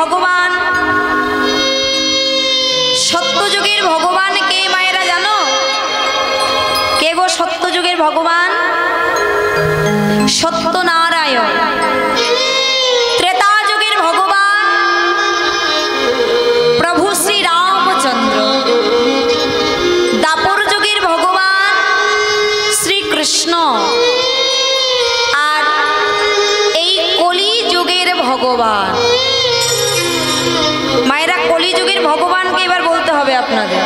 ভগবান, সত্যযুগের ভগবান কে মায়েরা জানো? কে গো সত্যযুগের ভগবান? সত্যনারায়ণ। ত্রেতা যুগের ভগবান প্রভু শ্রী রামচন্দ্র। দাপর যুগের ভগবান শ্রীকৃষ্ণ। আর এই কলি যুগের ভগবান মায়েরা, কলিযুগের ভগবানকে এবার বলতে হবে আপনাদের।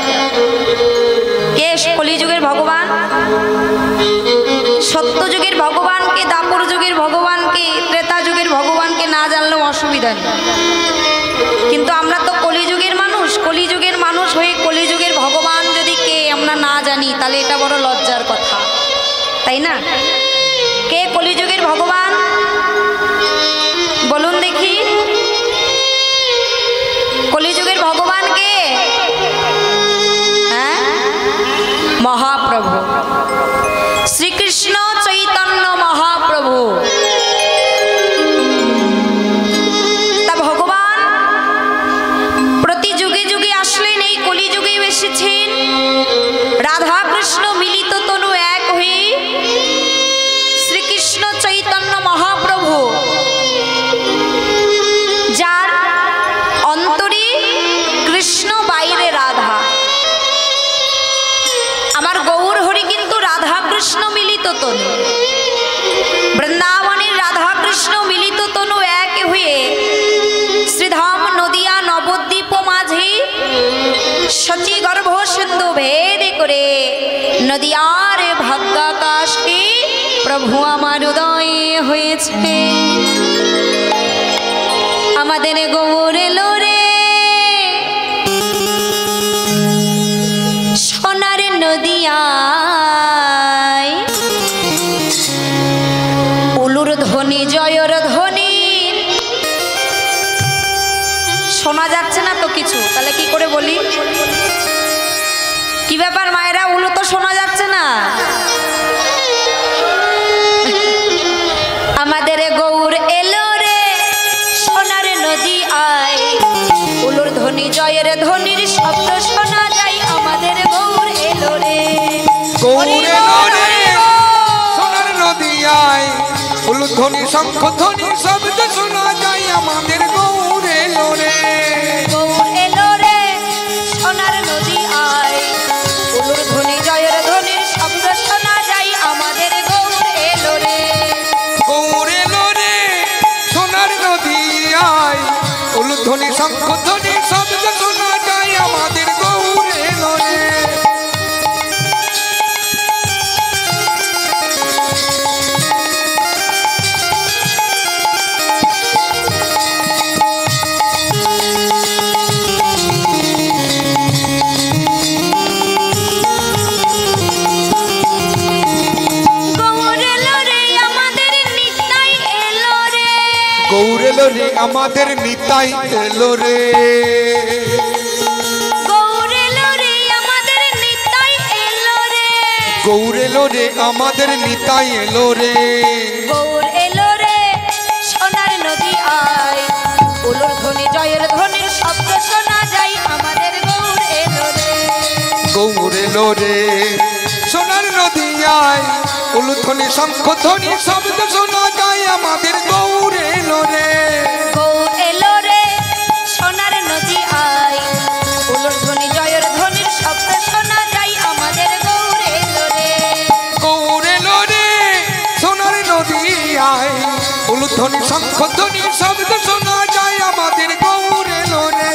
কে কলিযুগের ভগবান? সত্যযুগের ভগবানকে, দাপর যুগের ভগবানকে, ত্রেতা যুগের ভগবানকে না জানলেও অসুবিধা নেই, কিন্তু আমরা তো কলিযুগের মানুষ। কলিযুগের মানুষ হয়ে কলিযুগের ভগবান যদি কে আমরা না জানি, তাহলে এটা বড় লজ্জার কথা, তাই না? কে কলিযুগের ভগবান বলুন দেখি? কলিযুগের ভগবান কে? হ্যাঁ, মহাপ্রভু শ্রীকৃষ্ণ চৈতন্য মহাপ্রভু। তা ভগবান প্রতি যুগে যুগে আসলেন, এই কলিযুগেও এসেছেন। রাধা কৃষ্ণ মিলিত তনু এক হয়ে শ্রীকৃষ্ণ চৈতন্য মহাপ্রভু, যার অন্তরে কৃষ্ণ বাইরে রাধা। আমার গৌর হরি কিন্তু রাধা কৃষ্ণ মিলিত তনু। বৃন্দাবনের রাধা কৃষ্ণ মিলিত তনু এক হয়ে শ্রীধাম নদিয়া নবদ্বীপ মাঝে সচি গর্ভ সিন্ধু ভেদ করে নদিয়ার ভাগ্যাকাশে প্রভু আমার উদয় হয়েছে। আমাদের গৌর এলো রে সোনার নদিয়ায়, উলুর ধ্বনি জয়র ধ্বনি। শোনা যাচ্ছে না তো কিছু, তাহলে কি করে বলি? কি ব্যাপার মায়েরা, উলু তো শোনা যাচ্ছে না। আমাদের গৌর এলো রে সোনার নদী আয়, উলুর ধ্বনি জয়ের ধ্বনির শব্দ শোনা যায়। আমাদের গৌর এলো রে, গৌর এলো রে সোনার নদী আয়, উলুর ধ্বনি শঙ্খ ধ্বনি শব্দ শোনা যায়। আমাদের গৌর এলো রে, গৌর এলো রে সোনার নদী আয়, উলুর ধ্বনি জয়ের ধ্বনির শব্দ শোনা যায়। আমাদের গৌর এলো রে, গৌর এলো রে সোনার নদী আয়, উলুর ধ্বনি শঙ্খ ধ্বনি শব্দ শোনা যায়। আমাদের গৌর এলো রে। গৌর এলো রে আমাদের নিতাই এলো রে, গৌর এলো রে আমাদের নিতাই এলো রে, গৌর এলো রে আমাদের নিতাই এলো রে। গৌর এলো রে সোনার নদী আয়, উলুর ধ্বনি জয়ের ধ্বনির শব্দ শোনা যায়। আমাদের গৌর এলো রে, গৌর এলো রে সোনার নদী আয়, উলুর ধ্বনি শঙ্খ ধ্বনি শব্দ শোনা যায়। আমাদের গৌর এলো রে, গৌর এলো রে সোনার নদী আয়, উলুর ধ্বনি জয়ের ধ্বনির শব্দ শোনা যায়। আমাদের গৌর এলো রে, গৌর এলো রে সোনার নদী আয়, উলুর ধ্বনি শঙ্খ ধ্বনি শব্দ শোনা যায়। আমাদের গৌর এলো রে।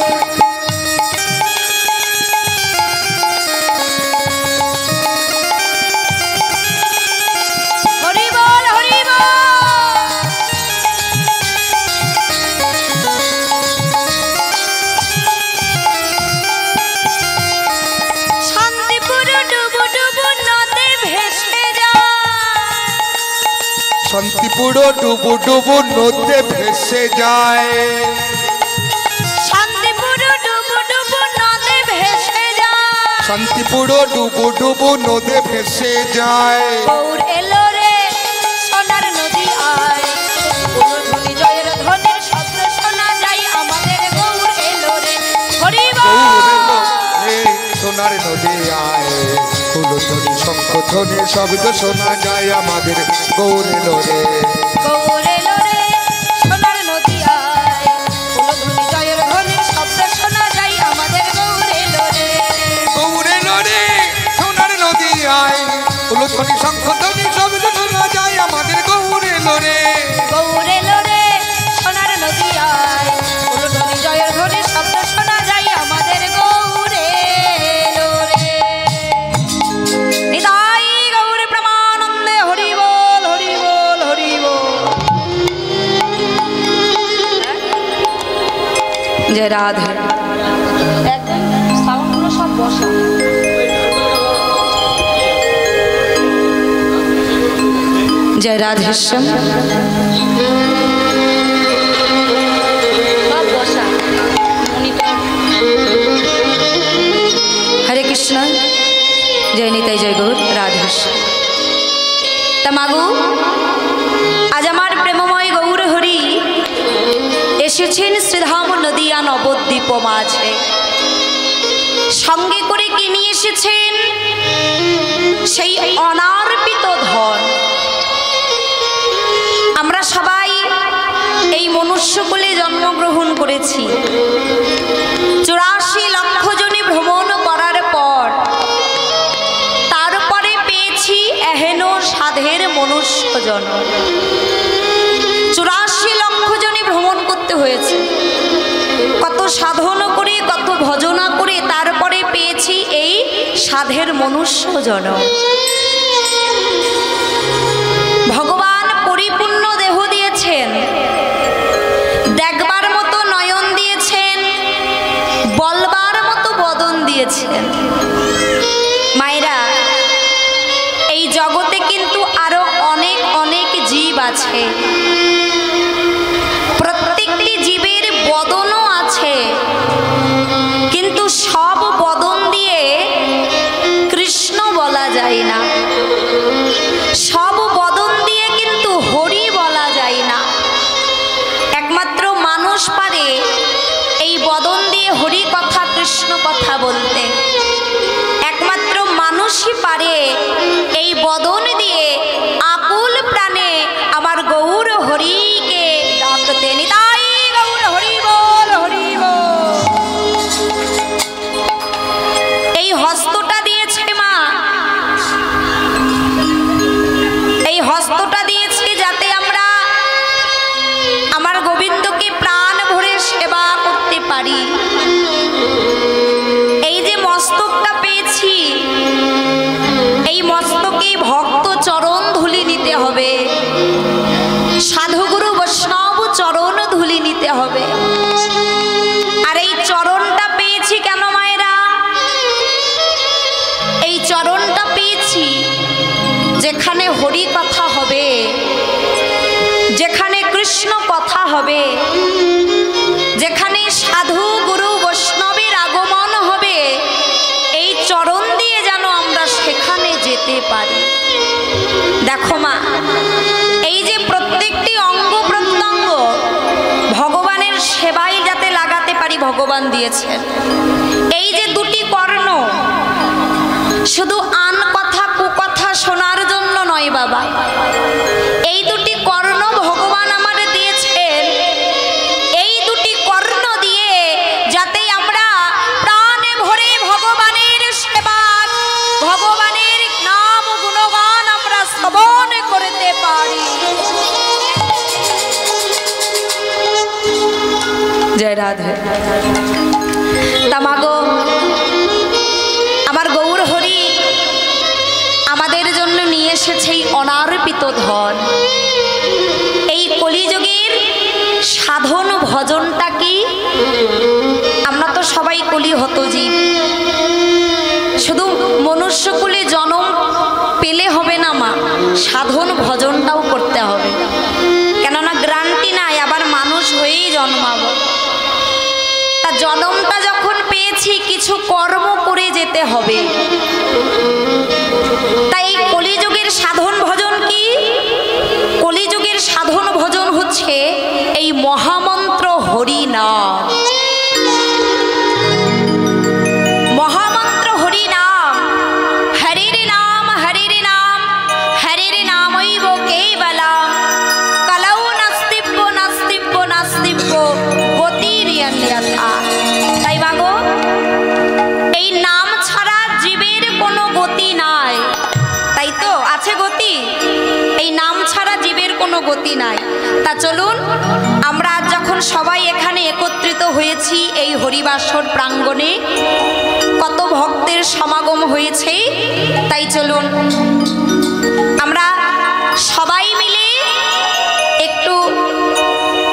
হরি বল হরি বল। শান্তিপুর ডুবু ডুবু নদে ভেসে যায়, শান্তিপুর ডুবু ডুবু নদে ভেসে যায়, শান্তিপুর ডুবু ডুবু নদে ভেসে যায়, শান্তিপুর ডুবু ডুবু নদে ভেসে যায়। গৌর এলো রে সোনার নদী আয়, উলুর ধ্বনি জয়ের ধ্বনির শব্দ শোনা যায়। আমাদের সোনার নদিয়ায় উলুধ্বনি শঙ্খধ্বনি শব্দ শোনা যায় আমাদের গৌর এলো রে। গৌর এলো রে সোনার নদিয়ায়, উলুধ্বনি জয়ের ধ্বনির শব্দ শোনা যায় আমাদের গৌর এলো রে। গৌর এলো রে সোনার নদিয়ায় উলুধ্বনি শঙ্খধ্বনি শব্দ শোনা যায় আমাদের গৌর এলো রে। গৌর এলো রে সোনার নদিয়ায়, উলুধ্বনি জয়ের ধ্বনির শব্দ শোনা যায় আমাদের গৌর এলো রে। নিতাই গৌর প্রেমানন্দে হরি বল হরি বল হরি বল। জয় রাধে। একদম সাউন্ডগুলো সব বসা। জয় রাধেশ্যাম। হরে কৃষ্ণ, জয় নিতাই, জয় গৌর রাধেশ্যাম। তা মাগু, আজ আমার প্রেমময় গৌর হরি এসেছেন শ্রীধাম নদিয়া নবদ্বীপ মাঝে। সঙ্গে করে কি নিয়ে এসেছেন? সেই অনার্পিত ধন। আমরা সবাই এই মনুষ্যকুলে জন্মগ্রহণ করেছি। 84 লক্ষ জনে ভ্রমণ করার পর তারপরে পেয়েছি এহেন সাধের মনুষ্য জন্ম। 84 লক্ষ জনে ভ্রমণ করতে হয়েছে, কত সাধন করে কত ভজনা করে তারপরে পেয়েছি এই সাধের মনুষ্য জন্ম। ভগবান পরিপূর্ণ দেহ দিয়েছেন, দেখবার মতো নয়ন দিয়েছেন, বলবার মতো বদন দিয়েছেন। মায়েরা, এই জগতে কিন্তু আরো অনেক অনেক জীব আছে, প্রত্যেকটি জীবের বদনও আছে, কিন্তু সব বদন দিয়ে কৃষ্ণ বলা যায় না, সব বদন দিয়ে কিন্তু হরি বলা যায় না। একমাত্র মানুষ পারে এই বদন দিয়ে হরি কথা কৃষ্ণ কথা বলতে। একমাত্র মানুষই পারে এই বদন দিয়ে আকুল প্রাণে আমার গৌর হরিকে ডাকতে। নিতাই গৌর হরি বল হরি বল। এই হস্তটা দিয়েছে মা, এই হস্তটা দিয়েছে যাতে আমরা আমার গোবিন্দকে প্রাণ ভরে সেবা করতে পারি। এই যে মস্তকটা পেয়েছি, এই মস্তকে ভক্ত চরণ ধুলি নিতে হবে, সাধুগুরু বৈষ্ণব চরণ ধুলি নিতে হবে। আর এই চরণটা পেয়েছি কেন মায়েরা? এই চরণটা পেয়েছি যেখানে হরি কথা হবে, যেখানে কৃষ্ণ কথা হবে, যেখানে সাধু গুরু বৈষ্ণবের আগমন হবে, এই চরণ দিয়ে যেন আমরা সেখানে যেতে পারি। দেখো মা, এই যে প্রত্যেকটি অঙ্গ প্রত্যঙ্গ ভগবানের সেবায় যাতে লাগাতে পারি ভগবান দিয়েছেন। এই যে দুটি কর্ণ শুধু আন কথা কুকথা শোনার জন্য নয় বাবা, এই দুটি কর্ণ ভগবান আমাদের দিয়েছেন, এই দুটি কর্ণ দিয়ে যাতে আমরা প্রাণে ভরে ভগবানের সেবা, ভগবানের নাম গুণগান আমরা শ্রবণ করতে পারি। জয় রাধে। তামাগো, আমার গৌর হরি আমাদের জন্য নিয়ে এসেছে এই অনার্পিত ধন। এই কলিযুগের সাধন ভজনটা কি? আমরা তো সবাই কলি হত জীব, শুধু মনুষ্যকুলে জন্ম পেলে হবে না মা, সাধন ভজনটাও করতে হবে। কেননা গ্যারান্টি নাই আবার মানুষ হয়েই জন্মাবো। তা জন্মটা যখন পেয়েছি কিছু কর্ম করে যেতে হবে। তাই এই কলিযুগের সাধন ভজন কি? কলিযুগের সাধন ভজন হচ্ছে এই মহামন্ত্র হরি নাম। মহামন্ত্র হরি लिया था। ताई बागो এই নাম ছাড়া জীবের কোনো গতি নাই, তাই তো আছে গতি? এই নাম ছাড়া জীবের কোনো গতি নাই। তা চলুন আমরা আজ যখন সবাই এখানে একত্রিত হয়েছি এই হরিবাসর প্রাঙ্গণে, কত ভক্তের সমাগম হয়েছে, তাই চলুন আমরা সবাই মিলে একটু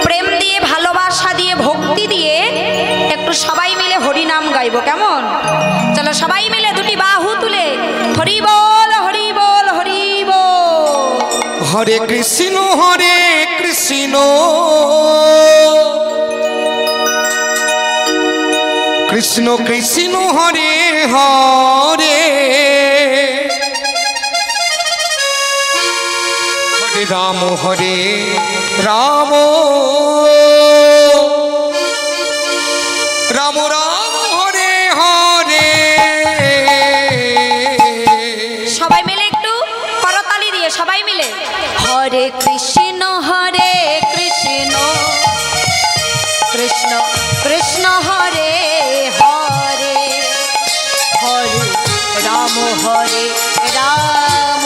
প্রেম দিয়ে, ভালোবাসা দিয়ে, ভক্তি দিয়ে একটু সবাই মিলে হরিনাম গাইব, কেমন? চলো সবাই মিলে দুটি বাহু তুলে হরি বল, হরি বল, হরি বল। হরে কৃষ্ণ কৃষ্ণ কৃষ্ণ হরে হরে, হরে রাম রাম রাম রাম হরে হরে। সবাই মিলে একটু করতালি দিয়ে সবাই মিলে হরে কৃষ্ণ কৃষ্ণ কৃষ্ণ হরে হরে, হরে রাম রাম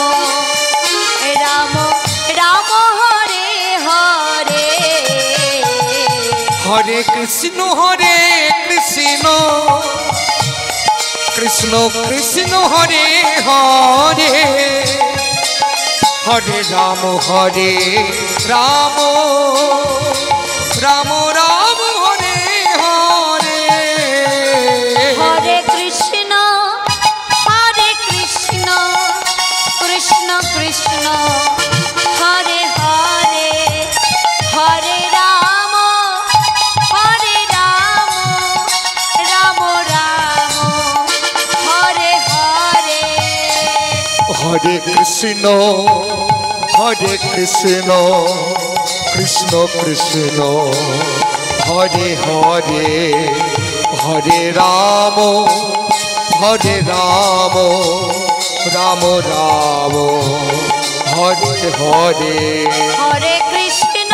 রাম রাম হরে হরে। হরে কৃষ্ণ কৃষ্ণ কৃষ্ণ কৃষ্ণ হরে হরে, হরে রাম রাম রাম রাম হরে হরে। হরে কৃষ্ণ কৃষ্ণ কৃষ্ণ কৃষ্ণ হরে হরে, হরে রাম রাম রাম হরে হরে। হরে কৃষ্ণ কৃষ্ণ কৃষ্ণ হরে হরে, হরে রাম রাম রাম হরে হরে। হরে কৃষ্ণ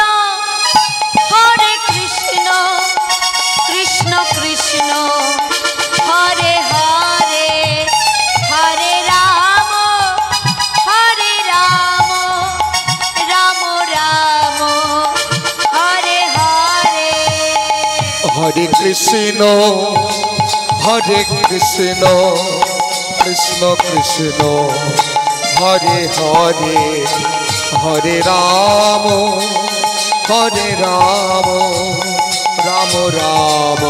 কৃষ্ণ কৃষ্ণ হরে হরে, হরে রাম রাম রাম হরে হরে। হরে কৃষ্ণ কৃষ্ণ কৃষ্ণ হরে হরে, হরে রাম রাম রাম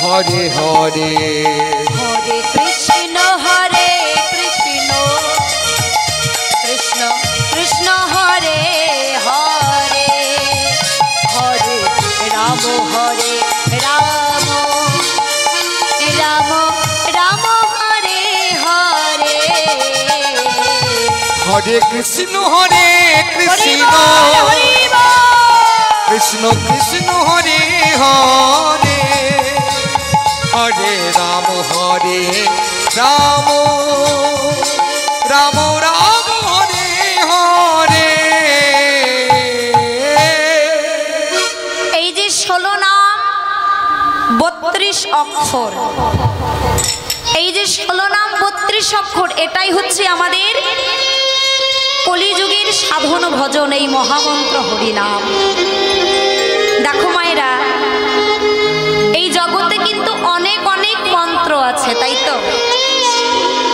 হরে হরে। হরে কৃষ্ণ কৃষ্ণ কৃষ্ণ হরে হরে, হরে রাম রাম রাম হরে হরে। হরে কৃষ্ণ কৃষ্ণ কৃষ্ণ কৃষ্ণ হরে হরে, হরে রাম রাম রাম রাম হরে হরে। এই যে 16 নাম 32 অক্ষর, এই যে 16 নাম 32 অক্ষর, এটাই হচ্ছে আমাদের কলিযুগের সাধন ভজন, এই মহামন্ত্র হরিনাম। দেখো মায়েরা, এই জগতে কিন্তু অনেক মন্ত্র আছে, তাই তো?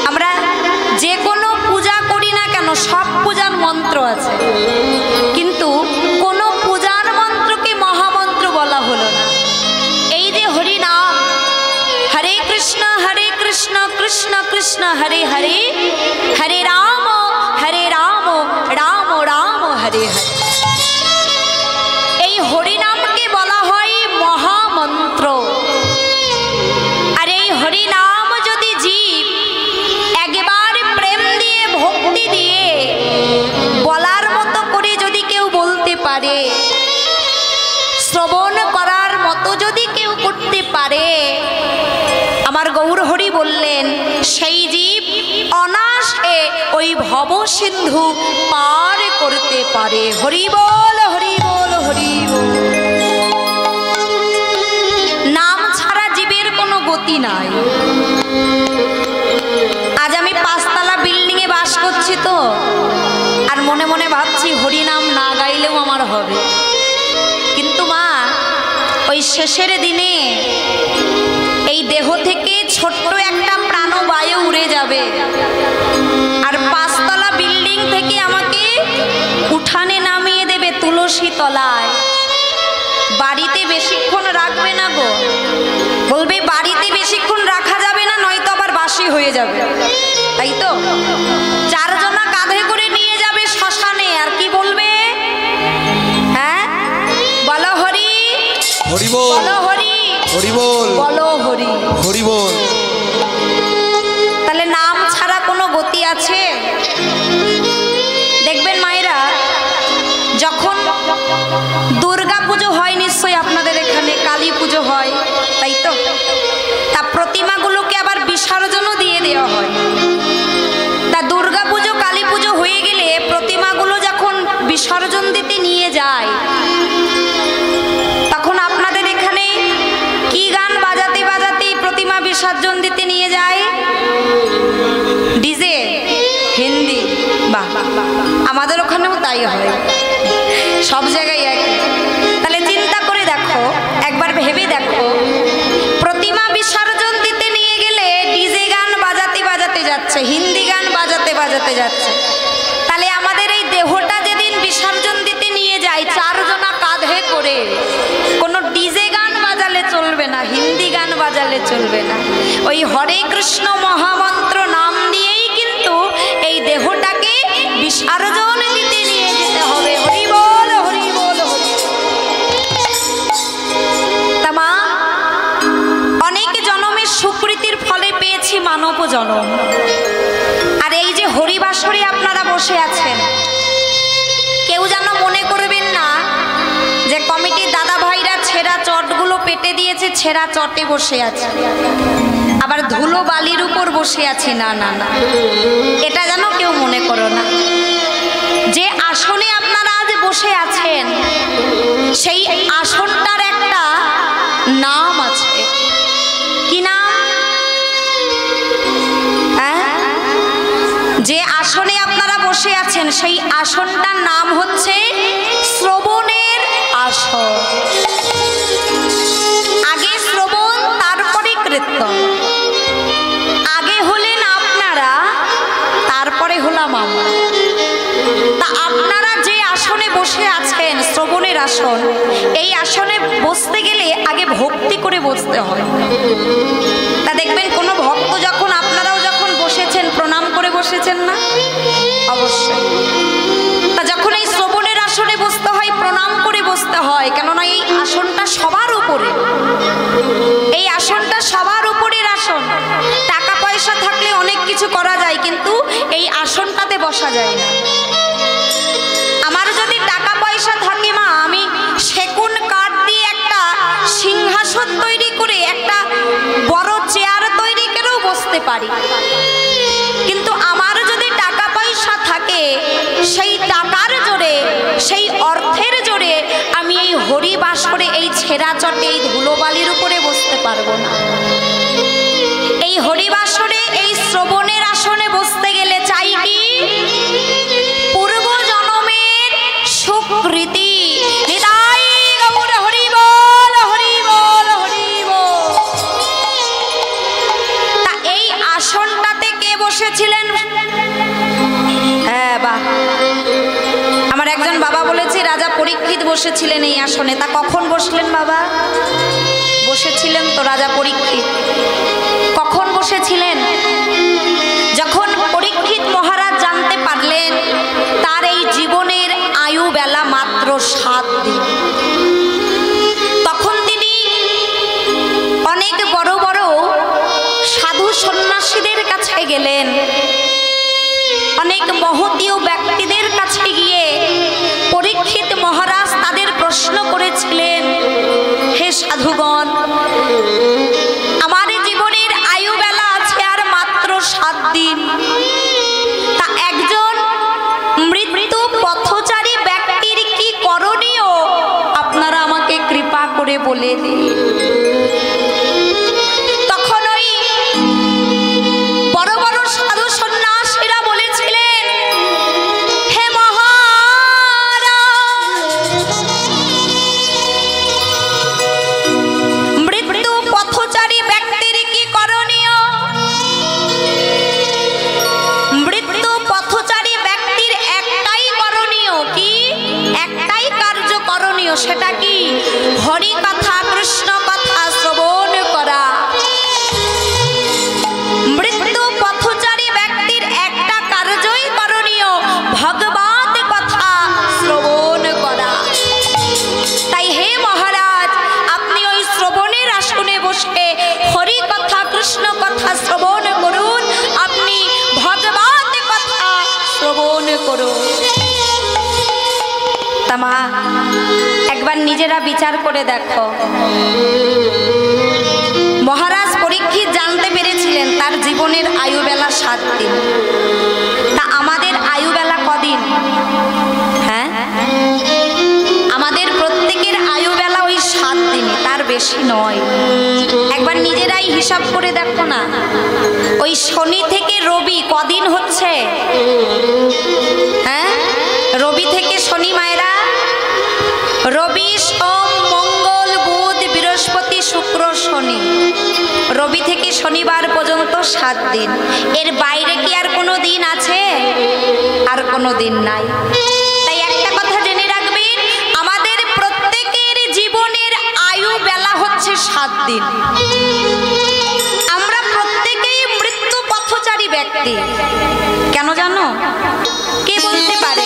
আমরা যে কোনো পূজা করি না কেন, সব পূজার মন্ত্র আছে, কিন্তু কোনো পূজার মন্ত্রকে মহামন্ত্র বলা হলো না। এই যে হরিনাম, হরে কৃষ্ণ কৃষ্ণ কৃষ্ণ হরে হরে, হরে রাম রাম রাম হরে হরে। এই হরিনামকে বলা হয় মহামন্ত্র। আর এই হরিনাম যদি জীব একবার প্রেম দিয়ে, ভক্তি দিয়ে, বলার মতো করে যদি কেউ বলতে পারে, শ্রবণ করার মতো যদি কেউ করতে পারে, আমার গৌর হরি বললেন সেই জীব অনায়াসে ওই ভব সিন্ধু পার করতে পারে। হরি বল, হরি বল, হরি বল। গতি নাই। আজ আমি 5 তলা বিল্ডিং এ বাস করছি তো, আর মনে মনে ভাবছি হরিনাম না গাইলেও আমার হবে। কিন্তু মা, ওই শেষের দিনে এই দেহ থেকে ছোট্ট একটা প্রাণবায়ু উড়ে যাবে, আর 5 তলা বিল্ডিং থেকে আমাকে উঠানে নামিয়ে দেবে তুলসী তলায়। বাড়িতে বেশিক্ষণ রাখবে না গো, বলবে বাড়িতে বেশিক্ষণ রাখা যাবে না, নয়তো আবার বাসি হয়ে যাবে। তাই তো 4 জনা কাঁধে করে নিয়ে যাবে শ্মশানে, আর কি বলবে? হ্যাঁ, বলো হরি হরি বল, বলো হরি হরি বল, বলো হরি হরি বল। তাহলে নাম ছাড়া কোনো গতি আছে? দেখবেন মায়েরা, যখন দুর্গা পুজো হয়, নিশ্চয়ই আপনাদের এখানে কালী পুজো হয়, তাই তো? তা প্রতিমাগুলোকে আবার বিসর্জনও দিয়ে দেওয়া হয়। তা দুর্গা পুজো কালী পুজো হয়ে গেলে প্রতিমাগুলো যখন বিসর্জন দিতে নিয়ে যায়, তখন আপনাদের এখানে কি গান বাজাতে বাজাতে প্রতিমা বিসর্জন দিতে নিয়ে যায়? ডিজে, হিন্দি। বাহ, আমাদের ওখানেও তাই হয়, সব জায়গায় একই। তাহলে চিন্তা করে দেখো, একবার ভেবে দেখো, প্রতিমা বিসর্জন দিতে নিয়ে গেলে ডিজে গান বাজাতে বাজাতে যাচ্ছে, হিন্দি গান বাজাতে বাজাতে যাচ্ছে। তাহলে আমাদের এই দেহটা যেদিন বিসর্জন দিতে নিয়ে যায় 4 জনা কাঁধে করে, কোনো ডিজে গান বাজালে চলবে না, হিন্দি গান বাজালে চলবে না। ওই হরে কৃষ্ণ মহামন্ত্র নাম দিয়েই কিন্তু এই দেহটাকে বিসর্জন দিতে নিয়ে যেতে হবে। হরি বল, হরি বল, হরি। তা মা, অনেক জনমের সুকৃতির ফলে পেয়েছি মানব জনম। আর এই যে হরিবাসরে আপনারা বসে আছেন, কেউ যেন মনে করবেন না যে কমিটির দাদা ভাইরা ছেঁড়া চটগুলো পেটে দিয়েছে, ছেঁড়া চটে বসে আছে, আবার ধুলো বালির উপর বসে আছি। না না না, এটা যেন কেউ মনে করো না। যে আসনে আপনারা আজ বসে আছেন, সেই আসনটার একটা নাম আছে। কি নাম? হ্যাঁ, যে আসনে আপনারা বসে আছেন সেই আসনটার নাম হচ্ছে শ্রবণের আসন। আগে শ্রবণ, তারপরে কীর্তন। আগে হলেন আপনারা, তারপরে হলাম আমরা। তা আপনারা যে আসনে বসে আছেন, শ্রবণের আসন, এই আসনে বসতে গেলে আগে ভক্তি করে বসতে হয়। তা দেখবেন কোনো ভক্ত যখন, আপনারাও যখন বসেছেন প্রণাম করে বসেছেন না? অবশ্যই। তা যখন এই শ্রবণের আসনে বসতে হয়, প্রণাম করে বসতে হয়, কেননা এই আসনটা সবার উপরে। এই আসনটা সবার উপরের আসন। টাকা পয়সা থাকলে অনেক কিছু করা যায়, কিন্তু এই আসনটাতে বসা যায় না। আমার যদি টাকা পয়সা থাকে মা, আমি সেগুন কাঠ দিয়ে একটা সিংহাসন তৈরি করে, একটা বড় চেয়ার তৈরি করেও বসতে পারি। কিন্তু আমার যদি টাকা পয়সা থাকে, সেই টাকার জোরে, সেই অর্থের জোরে আমি এই হরিবাসরে, এই ছেঁড়া চটে, এই ধুলোবালির উপরে বসতে পারবো না। এই হরিবাসরে, এই শ্রবণের আসনে বসতে গেলে চাই কি? পূর্ব জন্মের সুকৃতি। হৃদয় গৌর হরি বল, হরি বল, হরি বল। তা এই আসনটাতে কে বসেছিলেন? হ্যাঁ, বাহ। আমার একজন বাবা বলেছে রাজা পরীক্ষিত বসেছিলেন এই আসনে। তা কখন বসলেন বাবা? বসেছিলেন তো রাজা পরীক্ষিত। কখন বসেছিলেন? যখন পরীক্ষিত মহারাজ জানতে পারলেন তার এই জীবনের আয়ু বেলা মাত্র 7 দিন, তখন তিনি অনেক বড় বড় সাধু সন্ন্যাসীদের কাছে গেলেন, অনেক মহতীয় ব্যক্তিদের কাছে গিয়ে পরীক্ষিত মহারাজ তাদের প্রশ্ন করেছিলেন, হে সাধুগণ, আমার জীবনের আয়ু বেলা আছে আর মাত্র 7 দিন। তা একজন মৃত্যু পথচারী ব্যক্তির কি করণীয় আপনারা আমাকে কৃপা করে বলে দিন। তখন বসে হরি কথা কৃষ্ণ কথা শ্রবণ করুন, আপনি ভগবত কথা শ্রবণ করুন। তা মা একবার নিজেরা বিচার করে দেখো, মহারাজ পরীক্ষিত জানতে পেরেছিলেন তার জীবনের আয়ুবেলা 7 দিন। তা আমাদের আয়ুবেলা কদিন? হ্যাঁ, আমাদের প্রত্যেকের আয়ুবেলা ওই 7 দিনই, তার বেশি নয়। একবার নিজেরাই হিসাব করে দেখো না, ওই শনি থেকে রবি কদিন হচ্ছে? হ্যাঁ, রবি থেকে শনি মায়েরা, রবি সোম মঙ্গল বুধ বৃহস্পতি শুক্র শনি, রবি থেকে শনিবার পর্যন্ত 7 দিন। এর বাইরে কি আর কোনো দিন আছে? আর কোনো দিন নাই। তাই একটা কথা জেনে রাখবেন, আমাদের প্রত্যেকের জীবনের আয়ু বেলা হচ্ছে 7 দিন। আমরা প্রত্যেকেই মৃত্যু পথচারী ব্যক্তি। কেন জানো? কে বলতে পারে?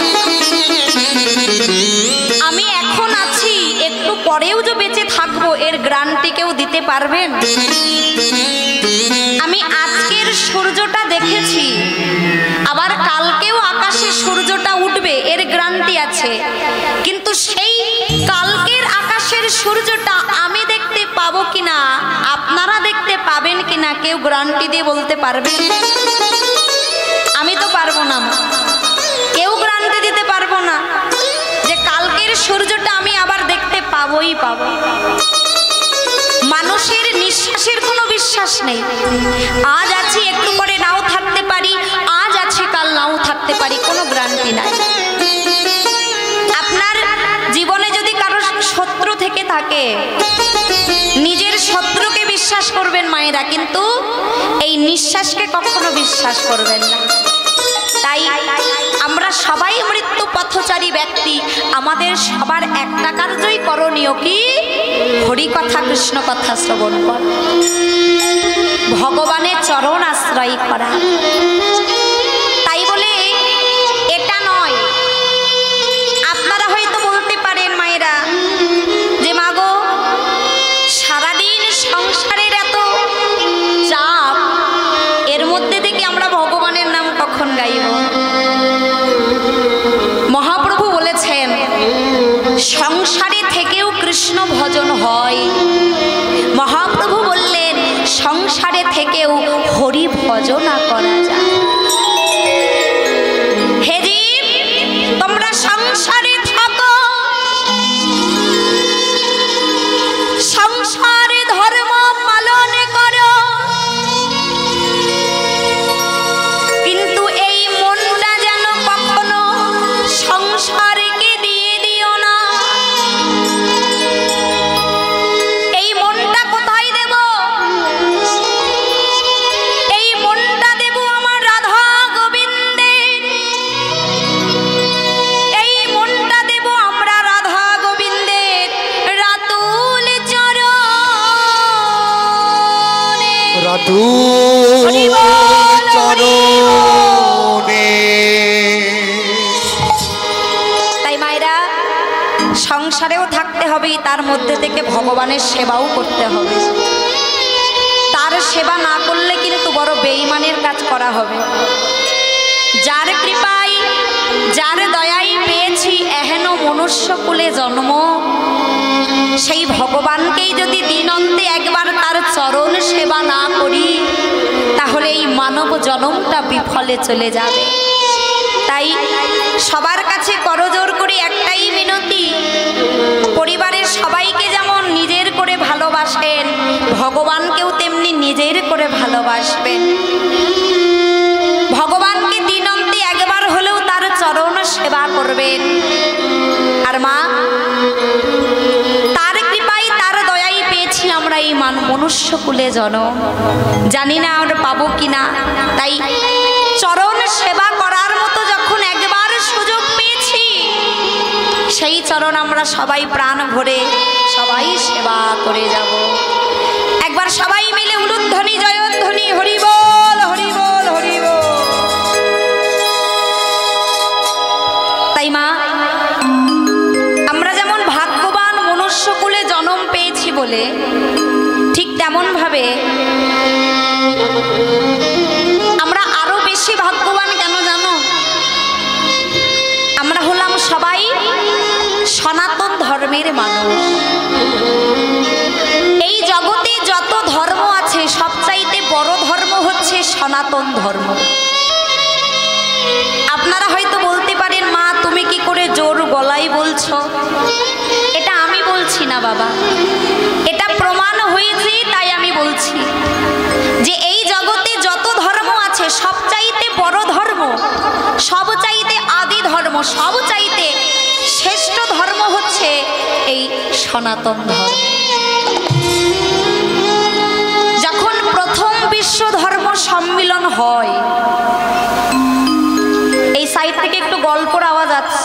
আমি এখন আছি, একটু পরেও যে বেঁচে থাকবো এর গ্যারান্টি কেউ দিতে পারবেন? আমি আজকের সূর্যটা দেখেছি, আবার কালকেও আকাশে সূর্যটা উঠবে এর গ্যারান্টি আছে, কিন্তু সেই কালকের আকাশের সূর্যটা আমি দেখতে পাবো কিনা, আপনারা দেখতে পাবেন কিনা, কেউ গ্যারান্টি দিয়ে বলতে পারবে? আমি তো পারবো না, কেউ গ্যারান্টি দিতে পারবো না যে কালকের সূর্যটা আমি আবার দেখতে পাবোই পাবো। মানুষের নিঃশ্বাসের কোনো বিশ্বাস নেই। আজ আছি, একটু পরে নাও থাকতে পারি, আজ আছি কাল নাও থাকতে পারি, কোনো গ্যারান্টি নাই। আপনার জীবনে যদি কারো শত্রু থেকে থাকে, নিজের শত্রুকে বিশ্বাস করবেন মায়েরা, কিন্তু এই নিঃশ্বাসকে কখনো বিশ্বাস করবেন না। তাই আমরা সবাই মৃত্যু পথচারী ব্যক্তি। আমাদের সবার একটা কার্যই করণীয়, কি? হরি কথা কৃষ্ণ কথা শ্রবণ করা, ভগবানের চরণ আশ্রয় করা। তাই বলে এটা নয়, আপনারা হয়তো বলতে পারেন মায়েরা যে মাগো সারাদিন সংসারের এত চাপ, এর মধ্যে থেকে আমরা ভগবানের নাম কখন গাইব? মহাপ্রভু বলেছেন সংসারে থেকেও কৃষ্ণ ভজন হয়। মহাপ্রভু বললেন সংসারে থেকেও হরি ভজনা করা যায়। হে জীব, তোমরা সংসারে থাকো, সংসারে ধর্ম পালন করো, কিন্তু এই মনটা যেন কখনো সংসারকে দিয়ে দিও না। এই মনটা কোথায় দেব? এই মনটা দেব আমার রাধা গোবিন্দের। এই মনটা দেব আমরা রাধা গোবিন্দের রাতুল চরণে। রাতুল চরণে। তাই মায়েরা, সংসারেও থাকতে হবে, তার মধ্যে থেকে ভগবানের সেবাও করতে হবে। তার সেবা না করলে কিন্তু বড় বেঈমানের কাজ করা হবে। যার কৃপায়, যার দয়ায় পেয়েছি এহেন মনুষ্যকুলে জন্ম, সেই ভগবানকেই যদি দিন অন্তে একবার তার চরণ সেবা না করি, তাহলে এই মানব জন্মটা বিফলে চলে যাবে। তাই সবার কাছে করজোর করে একটাই মিনতি, পরিবারের সবাইকে যেমন নিজের করে ভালোবাসেন, ভগবানকেও তেমনি নিজের করে ভালোবাসবেন। ভগবানকে দিন অন্তে একবার হলেও তার চরণ সেবা করবেন। আর মা, তার কৃপায় তার দয়াই পেয়েছি আমরা এই মনুষ্যকুলে জন্ম। জানি না আমরা পাবো কিনা, তাই চরণ সেবা করার মতো যখন একবার সুযোগ পেয়েছি, সেই চরণ আমরা সবাই প্রাণ ভরে সবাই সেবা করে যাব। একবার সবাই মিলে উলুধ্বনি জয়ধ্বনি, হরি বল হরি বল হরি বল। তাই মা, আমরা যেমন ভাগ্যবান মনুষ্যকুলে জন্ম পেয়েছি বলে, ঠিক তেমনভাবে আমরা আরো বেশি ভাগ্যবান কেন জানো? আমরা হলাম সবাই সনাতন ধর্মের মানুষ। এই জগতে যত ধর্ম আছে সবচাইতে বড় ধর্ম হচ্ছে সনাতন ধর্ম। আপনারা হয়তো বলতে পারেন, মা তুমি কি করে জোর গলায় বলছো? এটা আমি বলছি না বাবা, এটা প্রমাণ হয়েছে, তাই আমি বলছি যে এই জগতে যত ধর্ম আছে সবচাইতে বড় ধর্ম, সবচাইতে আদি ধর্ম, সবচাইতে শ্রেষ্ঠ ধর্ম হচ্ছে এই সনাতন ধর্ম। যখন প্রথম বিশ্ব ধর্ম সম্মিলন হয়, এই সাইড থেকে একটু গল্পর আওয়াজ আছে,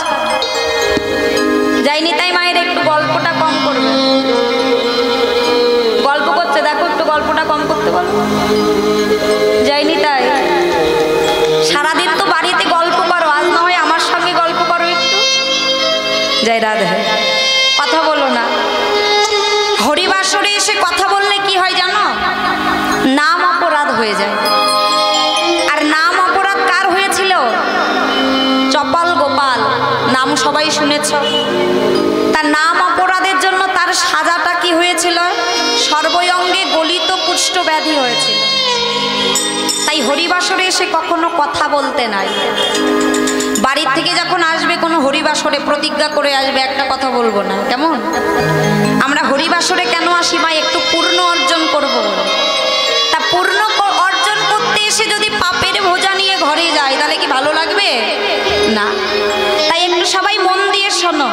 যাইনি তাই মায়ের একটু গল্পটা কম করবে। গল্প করছে, দেখো একটু গল্পটা কম করতে বলো। যাইনি তাই সারাদিন তো বাড়িতে গল্প করো, আজ না হয় আমার সঙ্গে গল্প করো একটু। জয় রাধে, কথা বলো না। হরিবাসরে এসে কথা বললে কি হয় জানো? নাম অপরাধ হয়ে যায়। আর নাম অপরাধ কার হয়েছিল? চপল গোপাল, নাম সবাই শুনেছ। তার নাম অপরাধের জন্য তার সাজাটা কি হয়েছিল? সর্বঙ্গে গলিত কুষ্ঠ ব্যাধি হয়েছিল। তাই হরিবাসরে এসে কখনো কথা বলতে নাই। বাড়ির থেকে যখন আসবে কোনো হরিবাসরে প্রতিজ্ঞা করে আসবে, একটা কথা বলবো না, কেমন? আমরা হরিবাসরে কেন আসি মা? একটু পূর্ণ অর্জন করবো। তা পূর্ণ অর্জন করতে এসে যদি পাপের বোঝা নিয়ে ঘরে যায় তাহলে কি ভালো লাগবে? না। তাই একটু সবাই মন দিয়ে শোনো,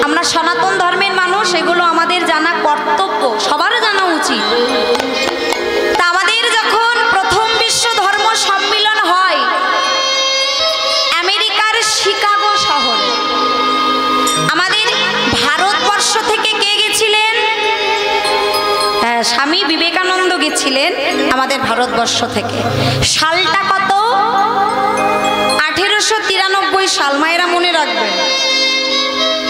আমরা সনাতন ধর্মের মানুষ, এগুলো আমাদের জানা কর্তব্য, সবার জানা উচিত। তা আমাদের যখন প্রথম বিশ্ব ধর্ম সম্মিলন হয় আমেরিকার শিকাগো শহরে, আমাদের ভারতবর্ষ থেকে কে গেছিলেন? স্বামী বিবেকানন্দ গেছিলেন আমাদের ভারতবর্ষ থেকে। সালটা কত? 1893 সাল। মায়েরা মনে রাখবেন,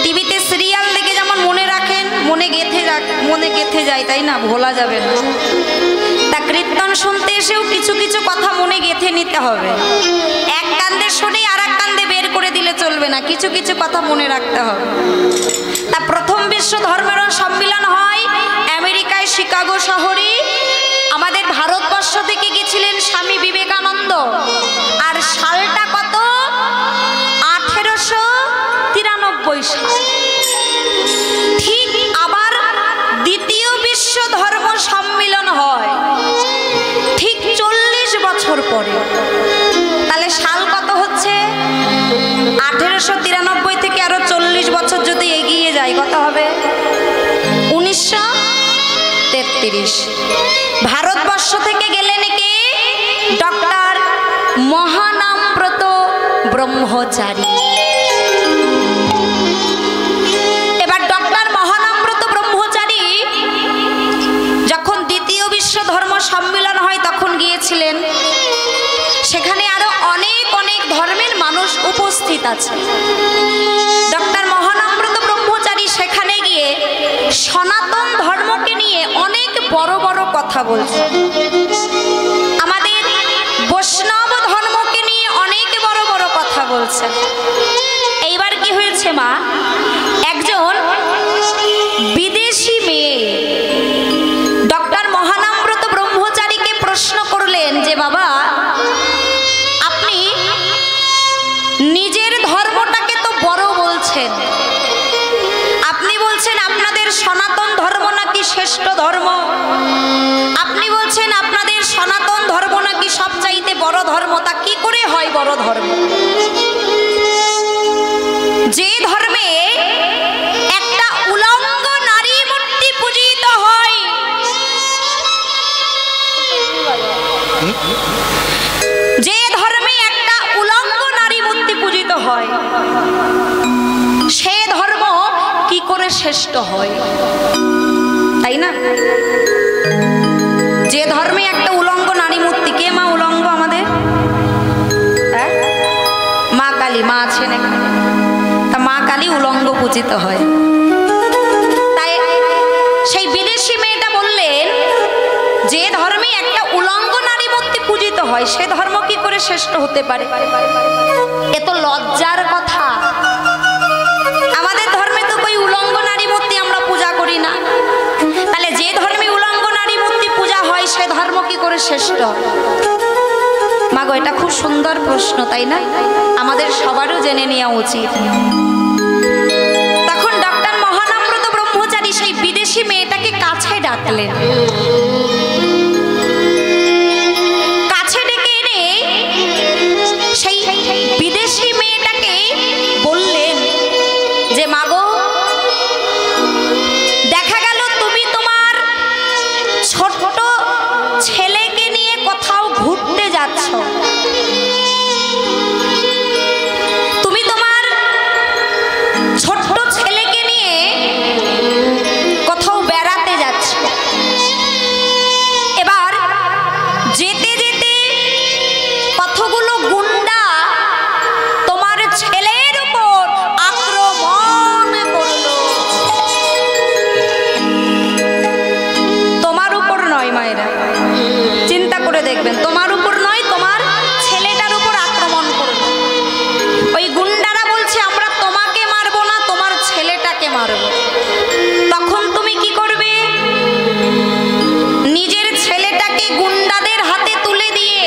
টিভিতে সিরিয়াল দেখে যেমন মনে রাখেন, মনে গেঁথে যায়, তাই না? ভোলা যাবে না। তা কীর্তন শুনতে এসেও কিছু কিছু কথা মনে গেঁথে নিতে হবে। এক কান্দে শুনে আর এক কান্দে বের করে দিলে চলবে না, কিছু কিছু কথা মনে রাখতে হবে। তা প্রথম বিশ্ব ধর্মের সম্মিলন হয় আমেরিকায় শিকাগো শহরে। আমাদের ভারতবর্ষ থেকে গেছিলেন স্বামী বিবেকানন্দ। আর সালটা কত? 1893 সাল। ঠিক আবার দ্বিতীয় বিশ্ব ধর্ম সম্মিলন হয় ঠিক 40 বছর পরে। তাহলে সাল কত হচ্ছে? 1893 থেকে আরো 40 বছর যদি এগিয়ে যায় কত হবে? 1933। ভারতবর্ষ থেকে গেলেন কে? ডক্টর মহানামব্রত ব্রহ্মচারী। এবার ডক্টর মহানামব্রত ব্রহ্মচারী যখন দ্বিতীয় বিশ্ব ধর্ম সম্মিলন হয় তখন গিয়েছিলেন। সেখানে আরো অনেক অনেক ধর্মের মানুষ উপস্থিত আছে। ডক্টর মহানামব্রত ব্রহ্মচারী সেখানে গিয়ে সনাতন ধর্মকে নিয়ে অনেক বড় বড় কথা বলছে। আমাদের বৈষ্ণব ধর্মকে নিয়ে অনেক বড় বড় কথা বলছে। এইবার কি হয়েছে মা? একজন বিদেশি মেয়ে ডক্টর মহানামব্রত ব্রহ্মচারীকে প্রশ্ন করলেন যে বাবা, আপনি নিজের ধর্মটাকে তো বড় বলছেন, আপনি বলছেন আপনাদের সনাতন ধর্ম নাকি শ্রেষ্ঠ ধর্ম, আপনি বলছেন আপনাদের সনাতন ধর্ম নাকি সবচাইতে বড় ধর্ম, তা কি করে হয় বড় ধর্ম? যে ধর্মে একটা উলঙ্গ নারী মূর্তি পূজিত হয়, যে ধর্মে একটা উলঙ্গ নারী মূর্তি পূজিত হয়, সে ধর্ম কি করে শ্রেষ্ঠ হয়? তাই না? যে ধর্মে একটা উলঙ্গ নারী মূর্তি, কে মা উলঙ্গ আমাদের? মা কালী, মা আছেন এখানে, তা মা কালী উলঙ্গ পূজিত হয়। তাই সেই বিদেশি মেয়েটা বললেন হয়, সে ধর্ম কি করে শ্রেষ্ঠ হতে পারে? এ তো লজ্জার কথা। আমাদের ধর্মে তো কই উলঙ্গ নারী মূর্তি আমরা পূজা করি না, তাহলে যে ধর্মে উলঙ্গ নারী মূর্তি পূজা হয় সে ধর্ম কি করে শ্রেষ্ঠ? মাগো, এটা খুব সুন্দর প্রশ্ন, তাই না? আমাদের সবারও জেনে নেওয়া উচিত। তখন ডক্টর মহানম্রত ব্রহ্মচারী সেই বিদেশি মেয়েটাকে কাছে ডাকলেন। কাছে ডেকে এনে সেই বিদেশি মেয়েটাকে বললেন যে মাগো, দেখা গেল তুমি তোমার ছোট্ট ছেলেকে নিয়ে কোথাও ঘুরতে যাচ্ছ, তুমি তোমার ছোট্ট ছেলেকে নিয়ে কোথাও বেড়াতে যাচ্ছ। এবার যেতে যেতে কতগুলো গুন্ডা তোমার ছেলের উপর আক্রমণ করলো। তোমার উপর নয় মায়েরা, চিন্তা করে দেখবেন, তোমার উপর নয়, তোমার ছেলেটার উপর আক্রমণ করলো। ওই গুন্ডারা বলছে আমরা তোমাকে মারবো না, তোমার ছেলেটাকে মারবো। তখন তুমি কি করবে? নিজের ছেলেটাকে গুন্ডাদের হাতে তুলে দিয়ে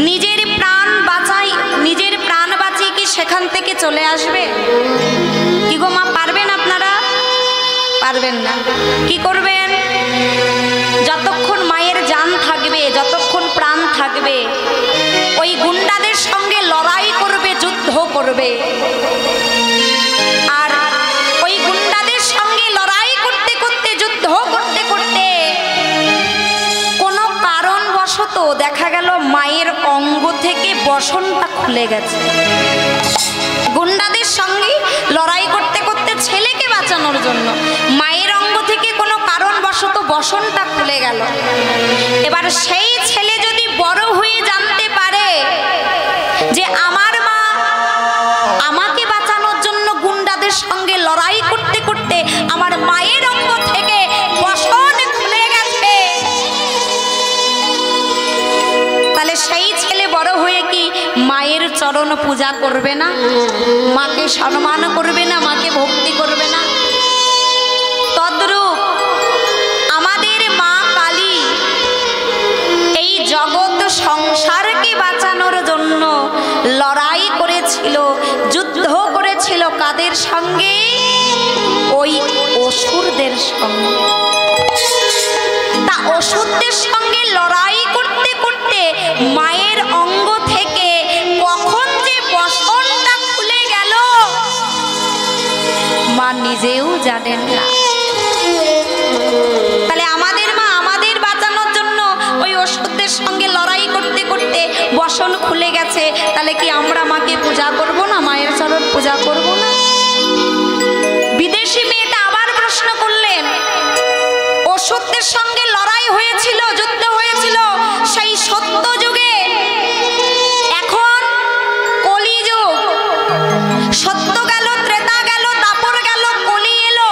নিজের প্রাণ বাঁচিয়ে কি সেখান থেকে চলে আসবে? কি গো মা, পারবেন আপনারা? পারবেন না। কি করবেন? যতক্ষণ মায়ের জান থাকবে, যতক্ষণ প্রাণ থাকবে, ওই গুন্ডাদের সঙ্গে লড়াই করবে, যুদ্ধ করবে। আর ওই গুন্ডাদের সঙ্গে লড়াই করতে করতে, যুদ্ধ করতে করতে কোনো কারণবশত দেখা গেল মায়ের অঙ্গ থেকে বসনটা খুলে গেছে। গুন্ডাদের সঙ্গে লড়াই করতে করতে ছেলেকে বাঁচানোর জন্য মায়ের অঙ্গ থেকে কোনো কারণবশত বসনটা খুলে গেল। এবার সেই ছেলে যদি বড় হয়ে জানতে পারে যে আমার মা আমাকে বাঁচানোর জন্য গুন্ডাদের সঙ্গে লড়াই করতে করতে আমার মায়ের অঙ্গ থেকে বসন খুলে গেছে, তাহলে সেই ছেলে বড় হয়ে কি মায়ের চরণ পূজা করবে না? মাকে সম্মান করবে না? মাকে ভক্তি করবে না? তদ্রূপ আমাদের মা কালী এই জগৎ সংসারকে বাঁচানোর জন্য লড়াই করেছিল, যুদ্ধ করেছিল। কাদের সঙ্গে? ওই অসুরদের সঙ্গে। তা অসুরদের সঙ্গে লড়াই করতে করতে মায়ের অঙ্গ থেকে কখন যে বসনটা খুলে গেল মা নিজেও জানেন না। তাহলে আমাদের মা আমাদের বাঁচানোর জন্য ওই অসুরদের সঙ্গে লড়াই করতে করতে বসন খুলে গেছে, তাহলে কি আমরা মাকে পূজা করব না? মায়ের চরণ পূজা করব না? বিদেশি মেয়েটা আবার প্রশ্ন করলেন, অসুরদের সঙ্গে লড়াই হয়েছিল, যুদ্ধ হয়েছিল সেই সত্য যুগে, এখন কলিযুগ। সত্য গেল, ত্রেতা গেল, দাপর গেল, কলি এলো।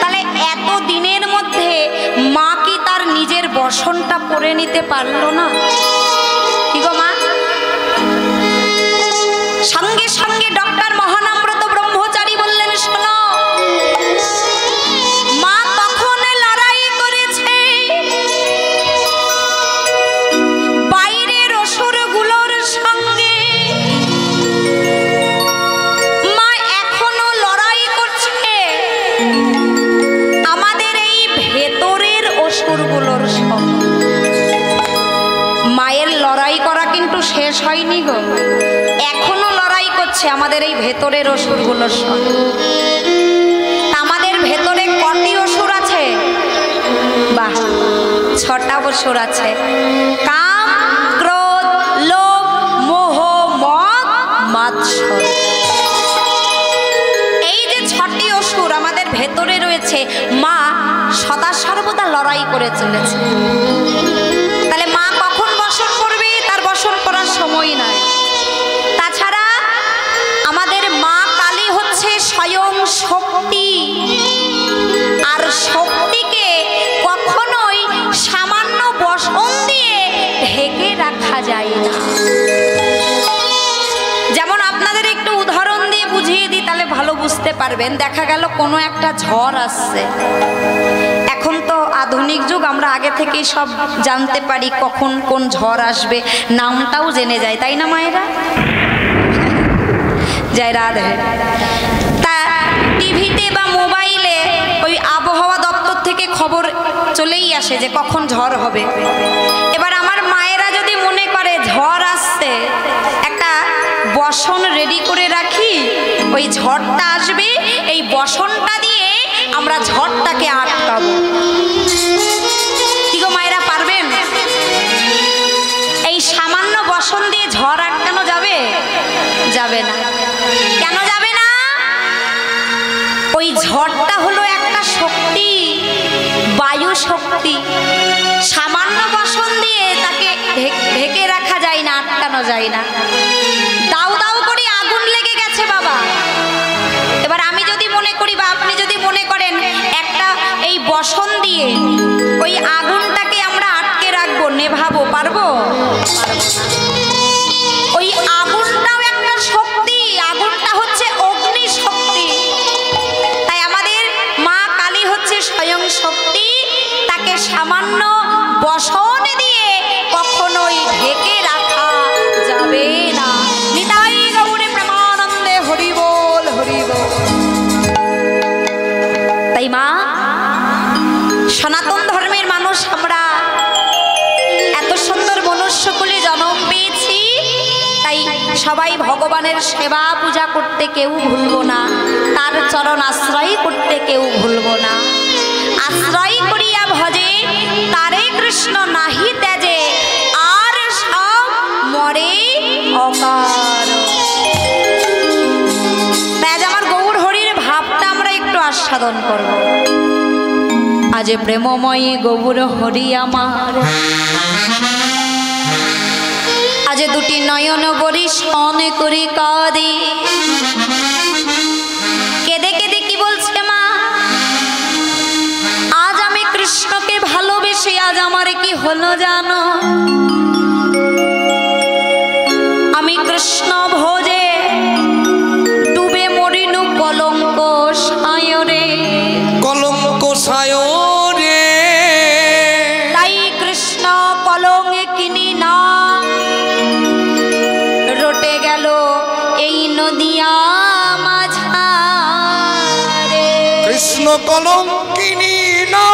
তাহলে এত দিনের মধ্যে মা কি তার নিজের বসনটা পরে নিতে পারলো না? কি গো মা? সঙ্গে সঙ্গে ডক্টর মহানম্রত ব্রহ্মচারী বললেন, শোনো, মা তখন লড়াই করেছে বাইরের অসুরগুলোর সঙ্গে, মা এখনো লড়াই করছে আমাদের এই ভেতরের অসুরগুলোর সঙ্গে। মায়ের লড়াই করা কিন্তু শেষ হয়নি গো, এখনো লড়াই করছে আমাদের এই ভেতরের অসুরগুলোর সঙ্গে। আমাদের ভেতরে কটি অসুর আছে? বাহ, 6টা অসুর আছে। কাম, ক্রোধ, লোভ, মোহ, মদ, মাৎসর্য। এই যে 6টি অসুর আমাদের ভেতরে রয়েছে, মা সদা সর্বদা লড়াই করে চলেছে। তাহলে মা কখন বসন করবে? তার বসন করার সময় নয়। তাছাড়া আমাদের মা কালী হচ্ছে স্বয়ং শক্তি, আর শক্তিকে কখনোই সামান্য বসন দিয়ে ঢেকে বুঝতে পারবেন, দেখা গেল কোনো একটা ঝড় আসছে। এখন তো আধুনিক যুগ, আমরা আগে থেকেই সব জানতে পারি কখন কোন ঝড় আসবে, নামটাও জেনে যায়, তাই না মায়েরা? জয় রাধে। তা টিভিতে বা মোবাইলে ওই আবহাওয়া দপ্তর থেকে খবর চলেই আসে যে কখন ঝড় হবে। এবার আমার মায়েরা যদি মনে করে ঝড় আসছে, একটা বসন রেডি করে রাখি, ওই ঝড়টা আসবে, এই বসনটা দিয়ে আমরা ঝড়টাকে আটকাবো। কি গো মায়েরা, পারবেন? এই সামান্য বসন দিয়ে ঝড় আটকানো যাবে? যাবে না। কেন যাবে না? ওই ঝড়টা হলো একটা শক্তি, বায়ু শক্তি। সামান্য বসন দিয়ে তাকে ঢেকে রাখা যায় না, আটকানো যায় না। দাউ দাউ করে আগুন লেগে গেছে বাবা। এবার আমি যদি মনে করি বা আপনি যদি মনে করেন একটা এই বসন দিয়ে ওই আগুনটাকে আমরা আটকে রাখবো, নেভাবো, পারবো? ওই আগুনটাও একটা শক্তি, আগুনটা হচ্ছে অগ্নি শক্তি। তাই আমাদের মা কালী হচ্ছে স্বয়ং শক্তি, তাকে সামান্য বসন দিয়ে কখনোই ঢেকে রাখা যাবে না। নিতাই গৌরে প্রেমানন্দে হরি বল, হরি বল। তাই মা, সনাতন ধর্মের মানুষ আমরা, এত সুন্দর মনুষ্যকুলে জন্ম পেয়েছি, তাই সবাই ভগবানের সেবা পূজা করতে কেউ ভুলবো না, তার চরণ আশ্রয় করতে কেউ ভুলবো না। আশ্রয় করিয়া ভজে তারে কৃষ্ণ নাহি ত্যাজে, আর সব মরে অকার। তাই আজ আমার গৌর হরির ভাবটা আমরা একটু আস্বাদন করব। আজ প্রেমময়ী গৌর হরি আমার, আজ দুটি নয়ন বরিশন করি কাঁদে। কেঁদে কেঁদে কি বলছে মা? আজ আমি কৃষ্ণকে ভালোবেসে আজ আমার কি হলো জানো? আমি কৃষ্ণ ভোজে ডুবে মরিনু কলঙ্ক সায়রে, কলঙ্ক সায়রে। তাই কৃষ্ণ কলঙ্কে কিনি না রটে গেল এই নদিয়া মাঝারে। কৃষ্ণ কলঙ্কিনী না